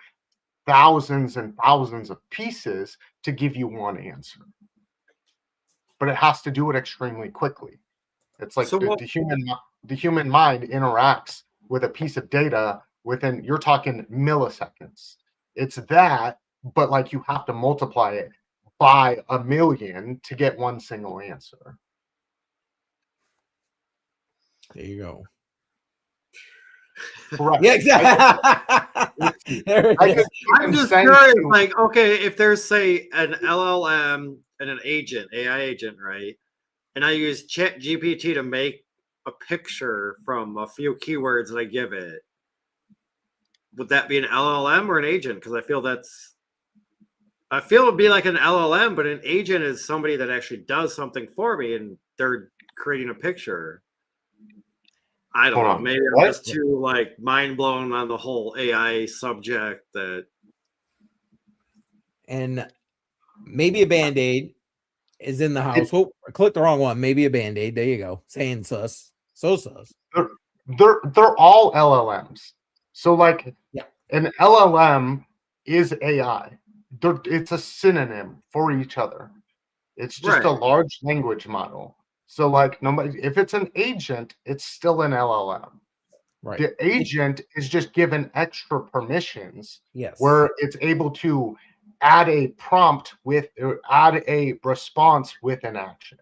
thousands and thousands of pieces to give you one answer. But it has to do it extremely quickly. It's like So the human mind interacts with a piece of data within, you're talking milliseconds. It's that, but like you have to multiply it by 1 million to get one single answer. There you go. Correct. Yeah, exactly. There it is. I'm just curious, like, okay, if there's say an LLM and an agent, AI agent, right? And I use Chat GPT to make a picture from a few keywords that I give it. would that be an LLM or an agent? Because I feel it would be like an LLM, but an agent is somebody that actually does something for me, and they're creating a picture. I don't know. Maybe I'm just too like mind blown on the whole AI subject. And maybe a Band-Aid is in the house. Oh, I clicked the wrong one. Maybe a Band-Aid. There you go. Saying sus. So sus. They're all LLMs. So like yeah, an LLM is AI. It's a synonym for each other. It's just a large language model. So like if it's an agent, it's still an LLM. Right. The agent is just given extra permissions. Yes. Where it's able to add a prompt add a response with an action.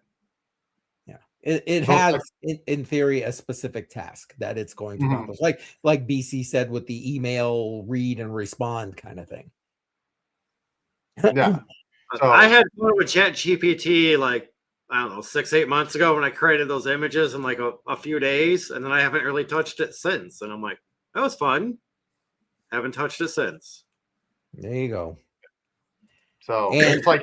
Yeah. It has in theory a specific task that it's going to accomplish. Like BC said with the email read and respond kind of thing. Yeah. So, I had fun with ChatGPT like, I don't know, 6-8 months ago when I created those images in like a few days, and then I haven't really touched it since. And I'm like, that was fun. Haven't touched it since. There you go. So it's like,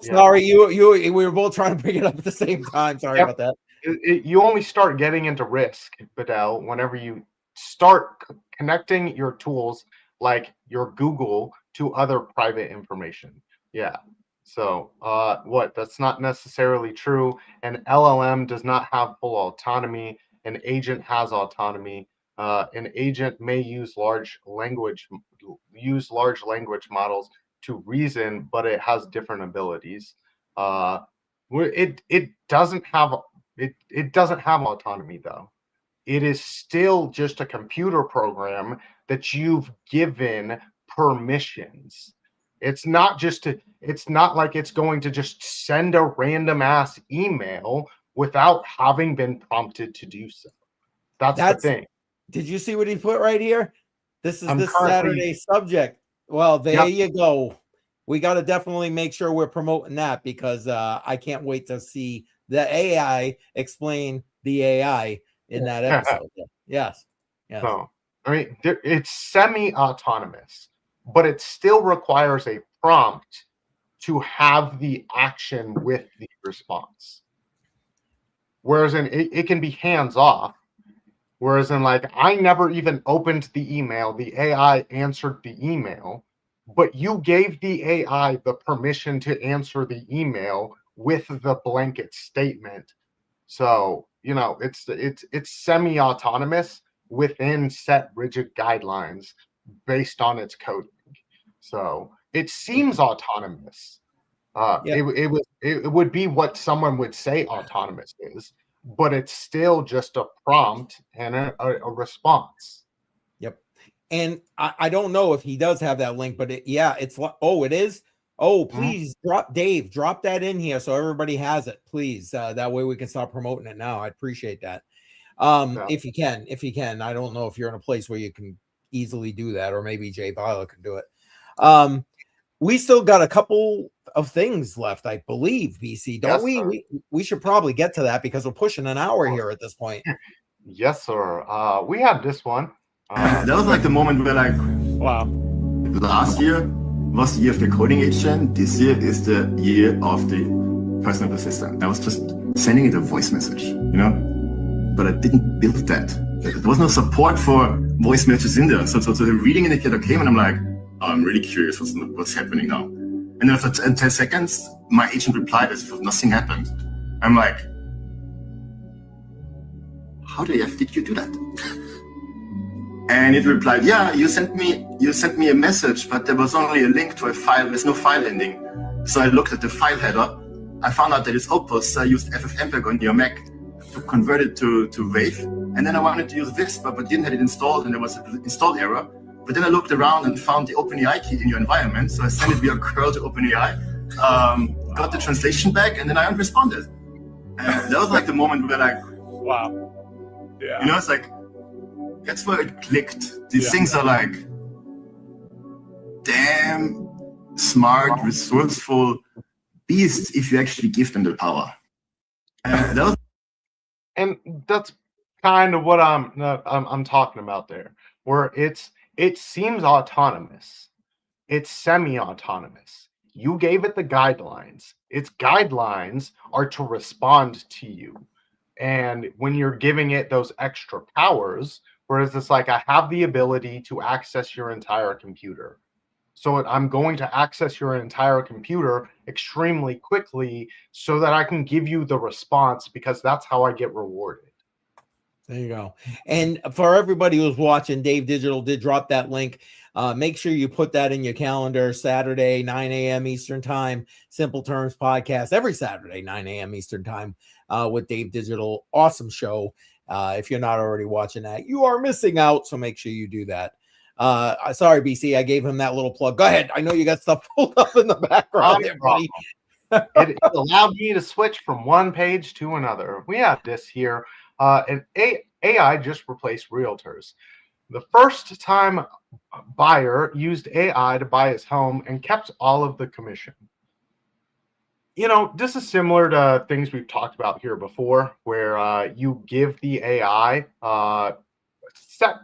sorry, we were both trying to bring it up at the same time. Sorry about that. You only start getting into risk, Badel, whenever you start connecting your tools like your Google to other private information. Yeah. So that's not necessarily true. An LLM does not have full autonomy. An agent has autonomy. An agent may use large language models to reason, but it has different abilities. It doesn't have autonomy though. It is still just a computer program that you've given permissions. It's not like it's going to just send a random ass email without having been prompted to do so. That's the thing. Did you see what he put right here? This is this Saturday subject. Well, there you go. We got to definitely make sure we're promoting that, because I can't wait to see the AI explain the AI in that episode. Yes. No, I mean, it's semi-autonomous, but it still requires a prompt to have the action with the response. Whereas it can be hands-off. Whereas like, I never even opened the email. The AI answered the email, but you gave the AI the permission to answer the email with the blanket statement. So, it's semi-autonomous within set rigid guidelines based on its coding. So it seems autonomous. It would be what someone would say autonomous is, but it's still just a prompt and a response. Yep. And I don't know if he does have that link, but it's like, it is. Oh, please drop that in here so everybody has it, please. That way we can start promoting it now. I appreciate that. If you can. I don't know if you're in a place where you can easily do that, or maybe Jay Viola can do it. We still got a couple of things left, I believe, BC, don't we? We should probably get to that because we're pushing an hour here at this point. Yes, sir. We had this one. That was like the moment where like, wow, last year was the year of the coding agent. This year is the year of the personal assistant. I was just sending it a voice message, but I didn't build that. There was no support for voice messages in there. So the reading indicator came and I'm like, I'm really curious what's happening now. And then after 10 seconds, my agent replied as if nothing happened. I'm like, how the F did you do that? And it replied, yeah, you sent me a message, but there was only a link to a file. There's no file ending. So I looked at the file header. I found out that it's Opus. So I used FFmpeg on your Mac to convert it to Wave. And then I wanted to use this, but didn't have it installed, and there was an install error. But then I looked around and found the OpenAI key in your environment. So I sent it via curl to OpenAI, got the translation back, and then I responded. And that was like the moment where like, wow. Yeah. It's like, that's where it clicked. These things are like, damn smart, resourceful beasts if you actually give them the power. And that's kind of what I'm talking about there, where it's it seems autonomous. It's semi-autonomous. You gave it the guidelines. Its guidelines are to respond to you. And when you're giving it those extra powers, whereas it's like, I have the ability to access your entire computer. So I'm going to access your entire computer extremely quickly so that I can give you the response, because that's how I get rewarded. There you go. And for everybody who's watching, Dave Digital did drop that link. Make sure you put that in your calendar. Saturday, 9 a.m. Eastern time, Simple Terms podcast every Saturday, 9 a.m. Eastern time with Dave Digital. Awesome show. If you're not already watching that, you are missing out. So make sure you do that. Sorry, BC, I gave him that little plug. Go ahead. I know you got stuff pulled up in the background there, buddy. It allowed me to switch from one page to another. We have this here. And AI just replaced realtors. The first time buyer used AI to buy his home and kept all of the commission. You know, this is similar to things we've talked about here before, where you give the AI a set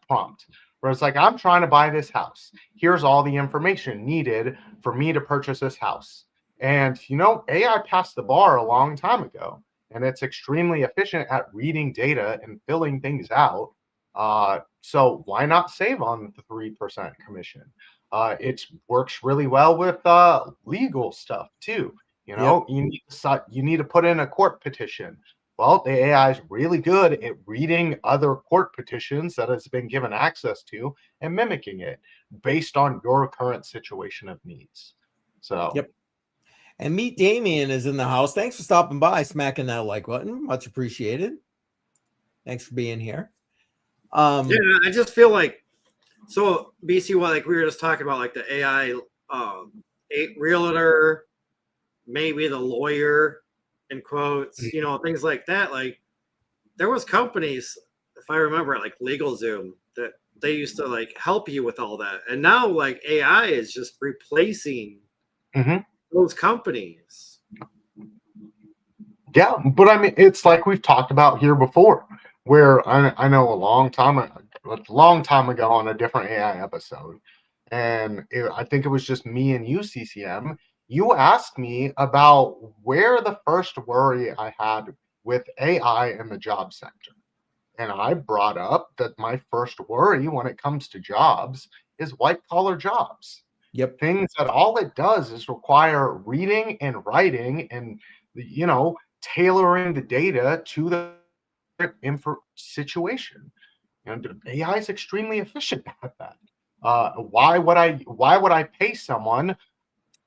prompt, where it's like, I'm trying to buy this house. Here's all the information needed for me to purchase this house. And, you know, AI passed the bar a long time ago. And it's extremely efficient at reading data and filling things out. So why not save on the 3% commission? It works really well with legal stuff too. You know, you need to put in a court petition. Well, the AI is really good at reading other court petitions that it's been given access to and mimicking it based on your current situation of needs. So. Yep. And Meet Damien is in the house. Thanks for stopping by, smacking that like button. Much appreciated. Thanks for being here. Yeah, I just feel like, so BC, like we were just talking about, like the AI realtor, maybe the lawyer, in quotes, you know, things like that. Like there was companies, if I remember, like LegalZoom, that they used to like help you with all that. And now like AI is just replacing those companies. Yeah, but I mean, it's like we've talked about here before, where I know a long time ago on a different AI episode, and I think it was just me and you, CCM. You asked me about where the first worry I had with AI in the job sector. And I brought up that my first worry when it comes to jobs is white-collar jobs. Yep. Things that all it does is require reading and writing and, you know, tailoring the data to the situation. And AI is extremely efficient at that. Why would I pay someone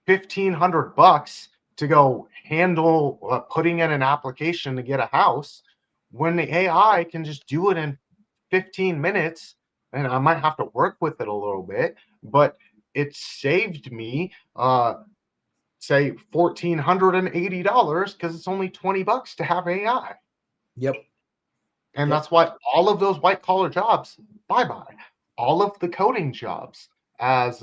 $1,500 to go handle putting in an application to get a house when the AI can just do it in 15 minutes? And I might have to work with it a little bit, but it saved me say $1,480 because it's only $20 to have AI. Yep. And that's why all of those white collar jobs, bye-bye. All of the coding jobs, as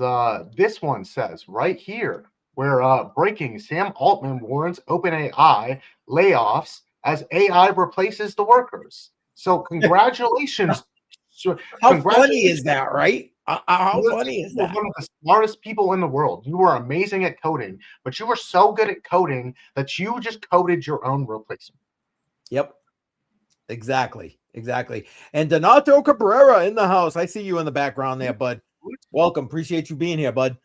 this one says right here, where breaking, Sam Altman warns OpenAI layoffs as AI replaces the workers. So congratulations. How funny is that, right? How funny is that? One of the smartest people in the world. You were amazing at coding, but you were so good at coding that you just coded your own replacement. Yep. Exactly. And Donato Cabrera in the house. I see you in the background there, bud. Welcome. Appreciate you being here, bud.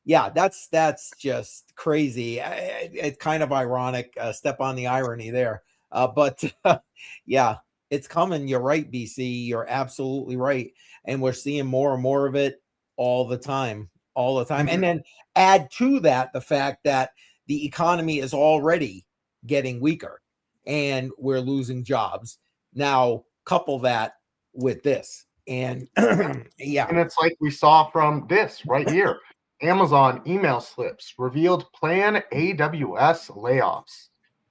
Yeah, that's just crazy. It's kind of ironic. Step on the irony there. But yeah, it's coming. You're right, BC. You're absolutely right. And we're seeing more and more of it all the time. And then add to that the fact that the economy is already getting weaker and we're losing jobs. Now, couple that with this. And yeah. And it's like we saw from this right here. Amazon email slips revealed plan AWS layoffs.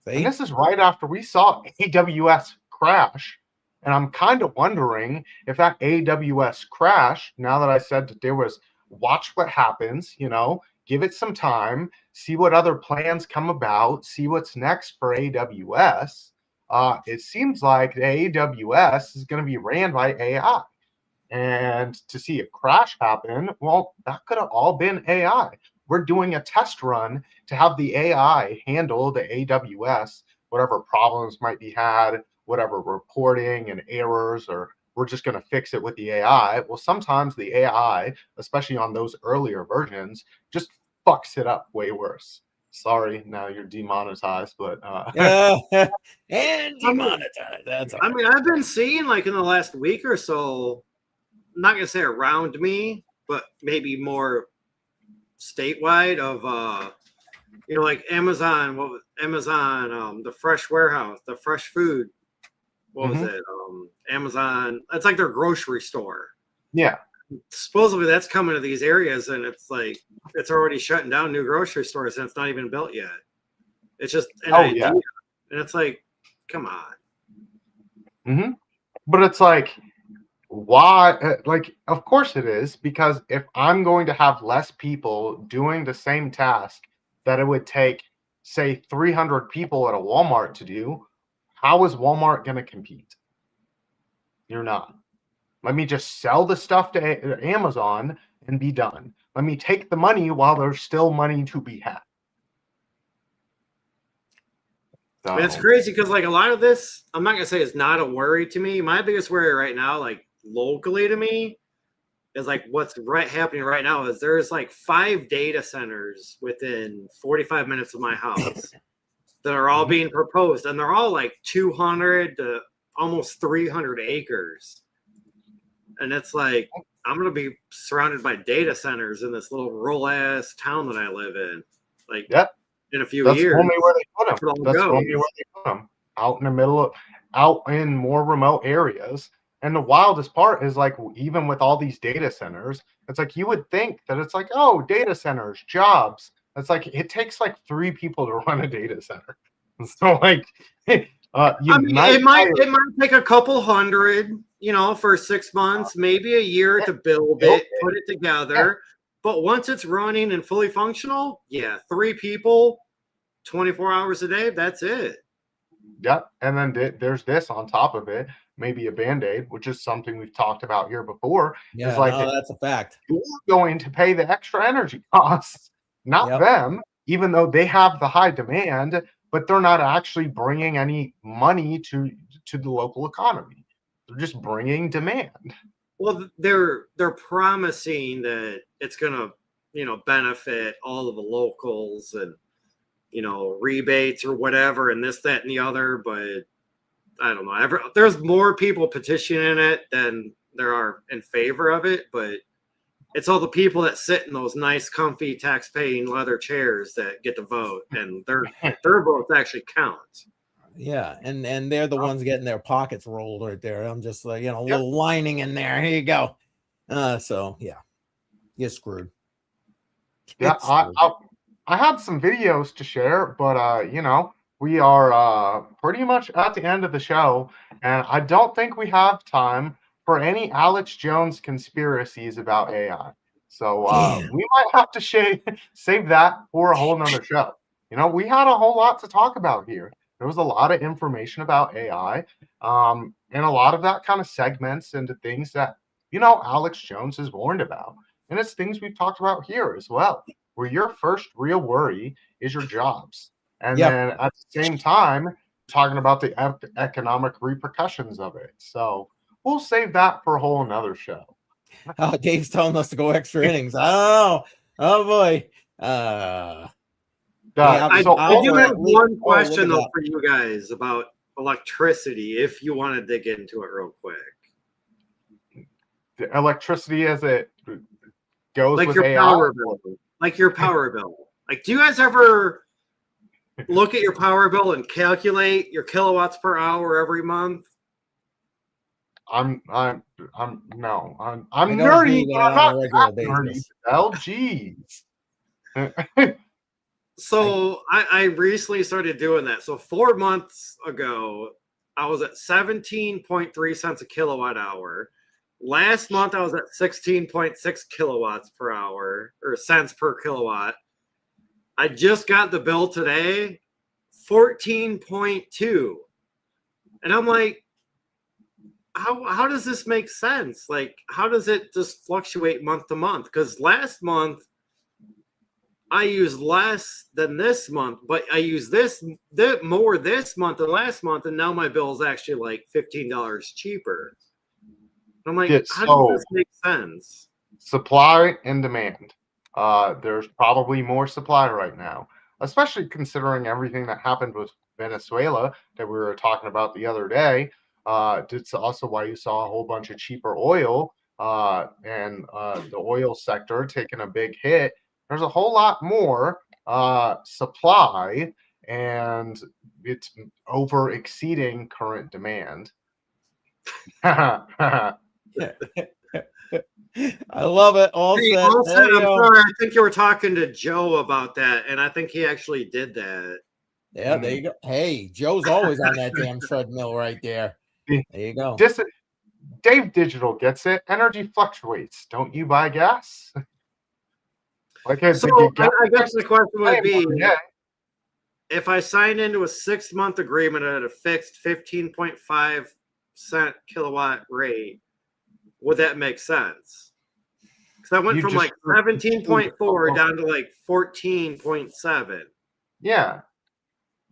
See? And this is right after we saw AWS crash. And I'm kind of wondering if that AWS crash, now that I said that there was, watch what happens, you know, give it some time, see what other plans come about, see what's next for AWS. It seems like the AWS is going to be ran by AI. And to see a crash happen, well, that could have all been AI. We're doing a test run to have the AI handle the AWS, whatever problems might be had, whatever reporting and errors, or we're just going to fix it with the AI. Well, sometimes the AI, especially on those earlier versions, just fucks it up way worse. Sorry, now you're demonetized, but and demonetized. That's all I right. mean, I've been seeing like in the last week or so, I'm not gonna say around me, but maybe more statewide of like Amazon, the fresh warehouse, the fresh food. What was it? Amazon, it's like their grocery store. Yeah. Supposedly that's coming to these areas, and it's like it's already shutting down new grocery stores and it's not even built yet. It's just an idea. And it's like, come on. But it's like, why? Like, of course it is, because if I'm going to have less people doing the same task that it would take, say, 300 people at a Walmart to do, how is Walmart going to compete? You're not. Let me just sell the stuff to Amazon and be done. Let me take the money while there's still money to be had. So. It's crazy because like a lot of this, I'm not gonna say it's not a worry to me. My biggest worry right now, like locally to me, is like what's happening right now is there's like 5 data centers within 45 minutes of my house that are all being proposed, and they're all like 200 to almost 300 acres. And it's like, I'm going to be surrounded by data centers in this little rural ass town that I live in. Like, in a few years. That's only where they put them. That's only where they put them. Out in the middle of, out in more remote areas. And the wildest part is like, even with all these data centers, it's like, you would think that it's like, oh, data centers, jobs. It's like, it takes like 3 people to run a data center. So like, it might take a couple hundred, for 6 months, maybe a year to build it, put it together. But once it's running and fully functional, 3 people, 24 hours a day, that's it. Yep. And then there's this on top of it, maybe a Band-Aid, which is something we've talked about here before. Yeah, that's a fact. You're going to pay the extra energy costs, not them, even though they have the high demand, but they're not actually bringing any money to the local economy. They're just bringing demand. Well, they're promising that it's going to, benefit all of the locals and, rebates or whatever and this, that, and the other. But I don't know. There's more people petitioning it than there are in favor of it. But it's all the people that sit in those nice, comfy, tax-paying leather chairs that get to vote, and their votes actually count. Yeah, and they're the ones getting their pockets rolled right there. I'm just like, a little lining in there. Here you go. So yeah, you're screwed. Yeah, I had some videos to share, but we are pretty much at the end of the show, and I don't think we have time for any Alex Jones conspiracies about AI. So we might have to save that for a whole nother show. We had a whole lot to talk about here. There was a lot of information about AI, and a lot of that kind of segments into things that, Alex Jones has warned about. And it's things we've talked about here as well, where your first real worry is your jobs. And then at the same time, talking about the economic repercussions of it. So we'll save that for a whole another show. Oh, Dave's telling us to go extra innings. Oh boy. I do have one question though for you guys about electricity, if you want to dig into it real quick. The electricity as it goes like with your AI. Power bill. Like your power bill. Like, do you guys ever look at your power bill and calculate your kilowatts per hour every month? I'm nerdy, but I'm not that nerdy. Geez. So I recently started doing that. So 4 months ago, I was at 17.3 cents a kilowatt hour. Last month, I was at 16.6 kilowatts per hour, or cents per kilowatt. I just got the bill today, 14.2. And I'm like, how does this make sense? Like, how does it just fluctuate month to month? Because last month I used less than this month, but I used this more this month than last month, and now my bill is actually like $15 cheaper. I'm like, how does this make sense? Supply and demand. There's probably more supply right now, especially considering everything that happened with Venezuela that we were talking about the other day. It's also why you saw a whole bunch of cheaper oil and the oil sector taking a big hit. There's a whole lot more supply, and it's over exceeding current demand. I love it. All Hey, set. I'm There you go. sorry. I think you were talking to Joe about that, and I think he actually did that. Yeah, there you go. Hey, Joe's always on that damn treadmill right there. There you go. Just Dave Digital gets it. Energy fluctuates. Don't you buy gas? So I guess the question would be, if I signed into a 6-month agreement at a fixed 15.5 cent kilowatt rate, would that make sense? Because I went from like 17.4 down to like 14.7. Yeah,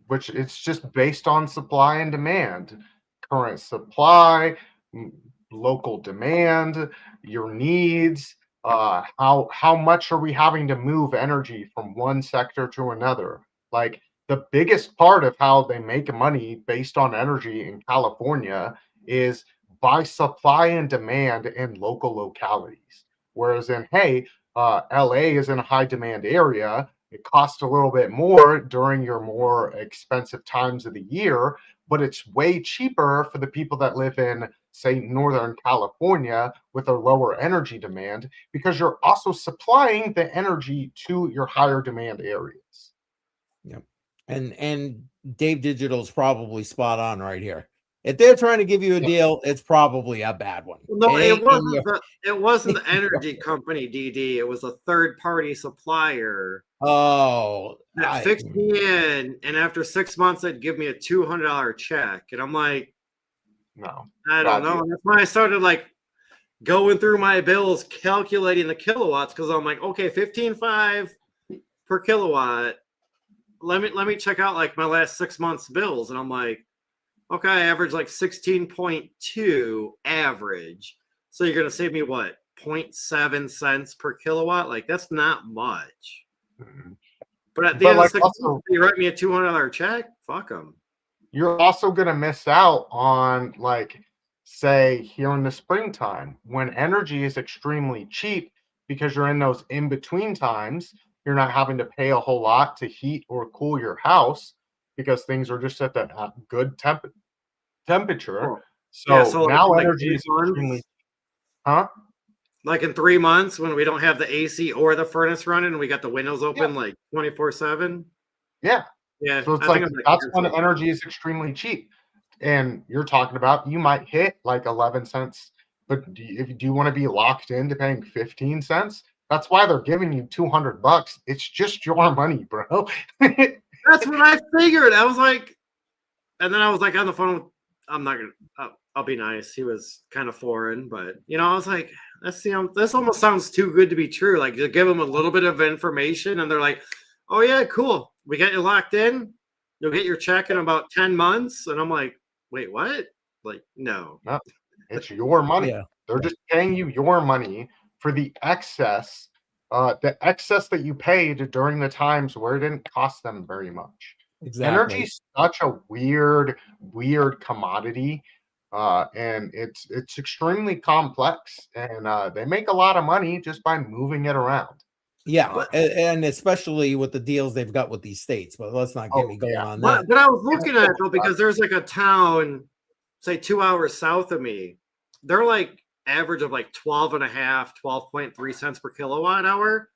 which it's just based on supply and demand. Current supply, local demand, your needs. How much are we having to move energy from one sector to another? Like the biggest part of how they make money based on energy in California is by supply and demand in local localities. Whereas in LA is in a high demand area. It costs a little bit more during your more expensive times of the year, but it's way cheaper for the people that live in, say, Northern California with a lower energy demand, because you're also supplying the energy to your higher demand areas. Yep. And Dave Digital's probably spot on right here. If they're trying to give you a deal, it's probably a bad one. No, it wasn't the energy company, DD. It was a third-party supplier. Oh, that fixed me in, and after 6 months, they'd give me a $200 check, and I'm like, no, I don't know. And that's when I started like going through my bills, calculating the kilowatts, because I'm like, okay, 15.5 per kilowatt. Let me check out like my last 6 months bills, and I'm like, okay, I average like 16.2 average. So you're gonna save me what, 0.7 cents per kilowatt? Like that's not much. Mm-hmm. But at the end of 6 months, you write me a $200 check. Fuck them. You're also gonna miss out on, like, say here in the springtime when energy is extremely cheap, because you're in those in between times. You're not having to pay a whole lot to heat or cool your house because things are just at a good temperature. Oh. So now energy is extremely, like in 3 months when we don't have the AC or the furnace running and we got the windows open like 24/7. Yeah. Yeah. So it's like that's when energy is extremely cheap. And you're talking about you might hit like 11 cents, but do you want to be locked into paying 15 cents? That's why they're giving you $200. It's just your money, bro. That's what I figured. I was like, and then I was like on the phone with, I'm not gonna, I'll be nice. He was kind of foreign, but I was like, this almost sounds too good to be true. Like to give them a little bit of information, and they're like, oh yeah, cool. We got you locked in. You'll get your check in about 10 months. And I'm like, wait, what? Like, no. It's your money. Yeah. They're just paying you your money for the excess that you paid during the times where it didn't cost them very much. Exactly. Energy is such a weird commodity, and it's extremely complex, and they make a lot of money just by moving it around. Yeah, and especially with the deals they've got with these states, but let's not get me going on that. But I was looking at it though, because there's like a town, say 2 hours south of me. They're like average of like 12.3 cents per kilowatt hour.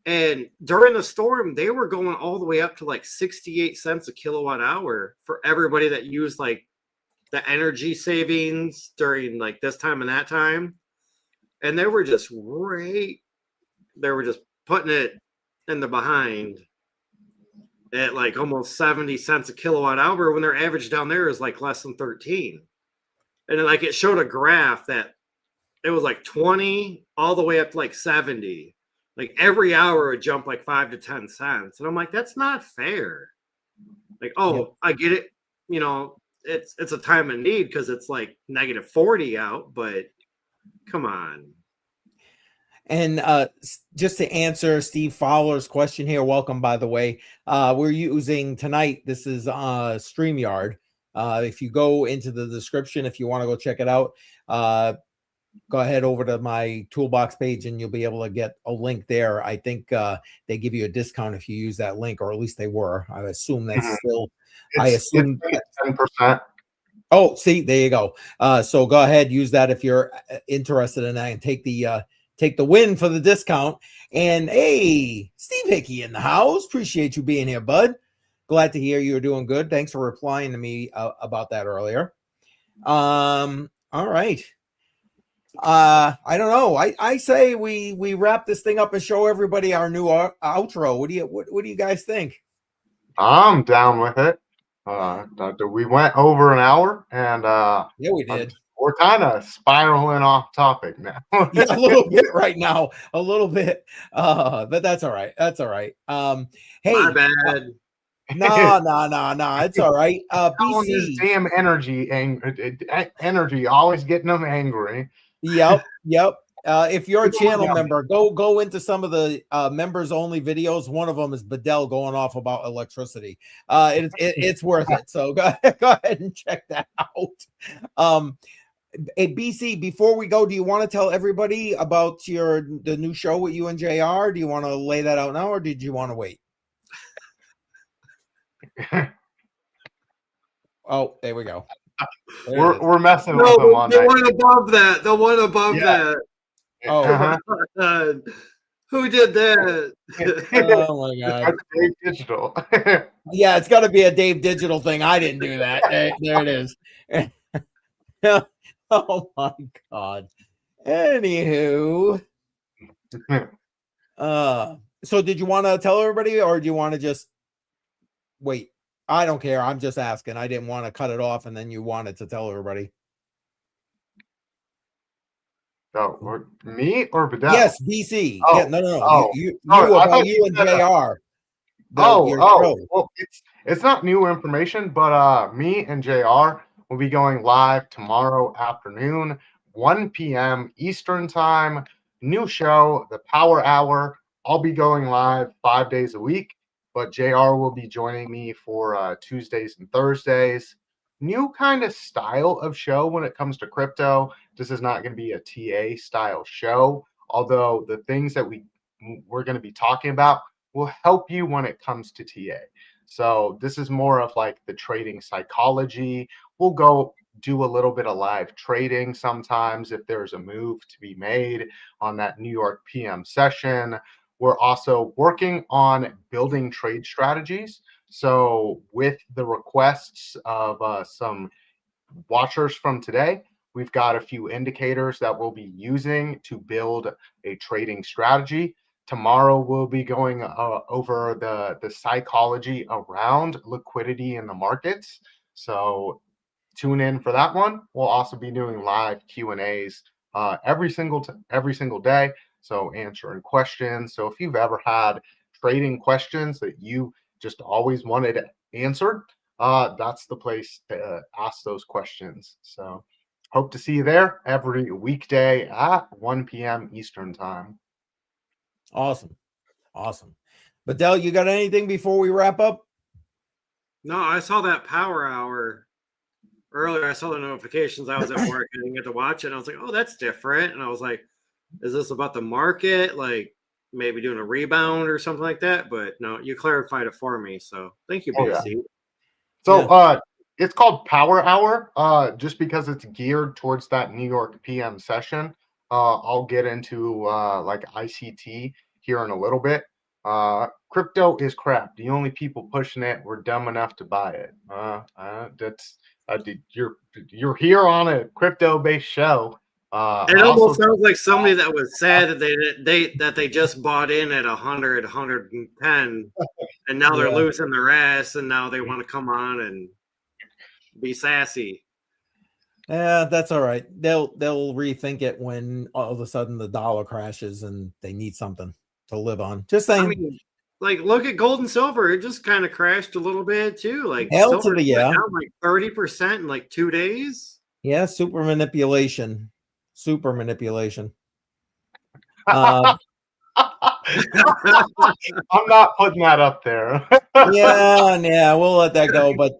And during the storm, they were going all the way up to like 68 cents a kilowatt hour for everybody that used like the energy savings during like this time and that time. And they were just putting it in the behind at like almost 70 cents a kilowatt hour when their average down there is like less than 13. And then like it showed a graph that it was like 20 all the way up to like 70. Like every hour it jumped like 5 to 10 cents. And I'm like, that's not fair. Like, oh, Yep. I get it. You know, it's a time of need because it's like negative 40 out, but come on. And just to answer Steve Fowler's question here, welcome, by the way. We're using tonight, this is StreamYard. If you go into the description, if you want to go check it out, go ahead over to my toolbox page and you'll be able to get a link there. I think they give you a discount if you use that link, or at least they were. I assume that's still, It's 10%. Oh, see, there you go. So go ahead, use that if you're interested in that, and take the win for the discount. And hey, Steve Hickey in the house. Appreciate you being here, bud. Glad to hear you're doing good. Thanks for replying to me about that earlier. All right. I don't know. I say we wrap this thing up and show everybody our new outro. What do you guys think? I'm down with it. We went over an hour, and Yeah, we did. We're kind of spiraling off topic now. Yeah, a little bit right now, a little bit. But that's all right. That's all right. Hey, My bad. No. It's all right. BC. Damn energy, always getting them angry. Yep. If you're a channel member, go into some of the members only videos. One of them is Badel going off about electricity. It's worth it. So go ahead and check that out. Hey, BC, before we go, do you want to tell everybody about the new show with you and JR? Do you want to lay that out now, or did you want to wait? Oh, there we go. We're messing with them on the one above that. The one above that. Oh, who did that? Oh my God! Dave Digital. Yeah, it's got to be a Dave Digital thing. I didn't do that. There it is. Oh my God. Anywho, so did you want to tell everybody, or do you want to just wait? I don't care. I'm just asking. I didn't want to cut it off and then you wanted to tell everybody. So, me or Badel? Yes, BC. Oh, yeah, no. oh. You and JR. Well, it's not new information, but me and JR will be going live tomorrow afternoon, 1 p.m. Eastern time. New show, the Power Hour. I'll be going live 5 days a week, but JR will be joining me for Tuesdays and Thursdays. New kind of style of show when it comes to crypto. This is not going to be a TA style show, although the things that we're going to be talking about will help you when it comes to TA. So this is more of like the trading psychology. We'll go do a little bit of live trading sometimes if there's a move to be made on that New York PM session. We're also working on building trade strategies. So with the requests of some watchers from today, we've got a few indicators that we'll be using to build a trading strategy. Tomorrow, we'll be going over the psychology around liquidity in the markets. So tune in for that one. We'll also be doing live Q&As every single day. So answering questions. So if you've ever had trading questions that you just always wanted answered, that's the place to ask those questions. So hope to see you there every weekday at 1 p.m. Eastern time. Awesome. Badel, you got anything before we wrap up? No, I saw that Power Hour earlier. I saw the notifications. I was at work and I didn't get to watch it. And I was like, oh, that's different. And I was like, is this about the market? Like maybe doing a rebound or something like that? But no, you clarified it for me. So thank you, BC. Yeah. So it's called Power Hour just because it's geared towards that New York PM session. I'll get into like ICT here in a little bit. Crypto is crap. The only people pushing it were dumb enough to buy it. You're here on a crypto-based show. It almost sounds like somebody that was sad that they just bought in at 100, 110, and now they're losing their ass, and now they want to come on and be sassy. Yeah, that's all right. They'll rethink it when all of a sudden the dollar crashes and they need something to live on. Just saying. I mean, like, look at gold and silver. It just kind of crashed a little bit too. Like, Hell to silver the yeah. down like 30% in like 2 days. Yeah, super manipulation. Super manipulation. I'm not putting that up there. yeah, we'll let that go. But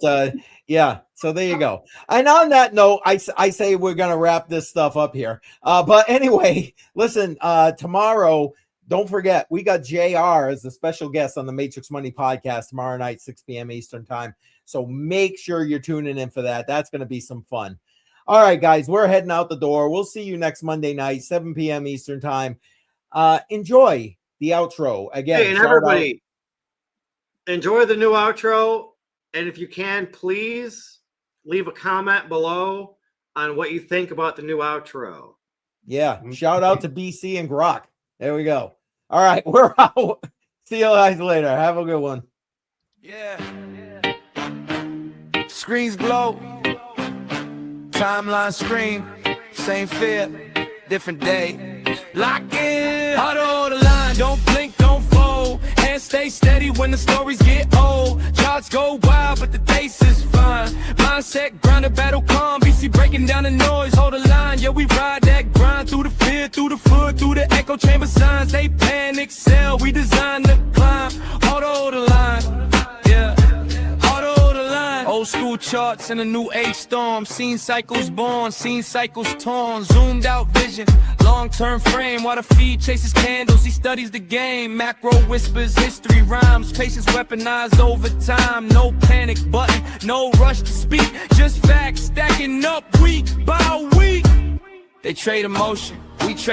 yeah, so there you go. And on that note, I say we're gonna wrap this stuff up here. But anyway, listen, tomorrow, don't forget, we got JR as the special guest on the Matrix Money podcast tomorrow night, 6 p.m. Eastern time. So make sure you're tuning in for that. That's gonna be some fun. All right, guys, we're heading out the door. We'll see you next Monday night, 7 p.m. Eastern time. Enjoy the outro again. Hey, and everybody, enjoy the new outro. And if you can, please leave a comment below on what you think about the new outro. Yeah, shout out to BC and Grok. There we go. All right, we're out. See you guys later. Have a good one. Yeah. Screens glow. Timeline scream. Same fear, different day. Lock in. HODL the line. Don't blink, don't fold. Hands stay steady when the stories get old. Charts go wild, but the taste is fine. Mindset, grounded, battle calm. BC breaking down the noise. Hold the line. Yeah, we ride that grind through the fear, through the foot, through the echo chamber signs. They pan, excel. We design the climb. HODL the line. Yeah. HODL the line. Old school charts in a new age storm. Seen cycles born, seen cycles torn. Zoomed out vision. Long-term frame while the feed chases candles. He studies the game. Macro whispers, history rhymes. Patience weaponized over time. No panic button, no rush to speak. Just facts stacking up week by week. They trade emotion, we trade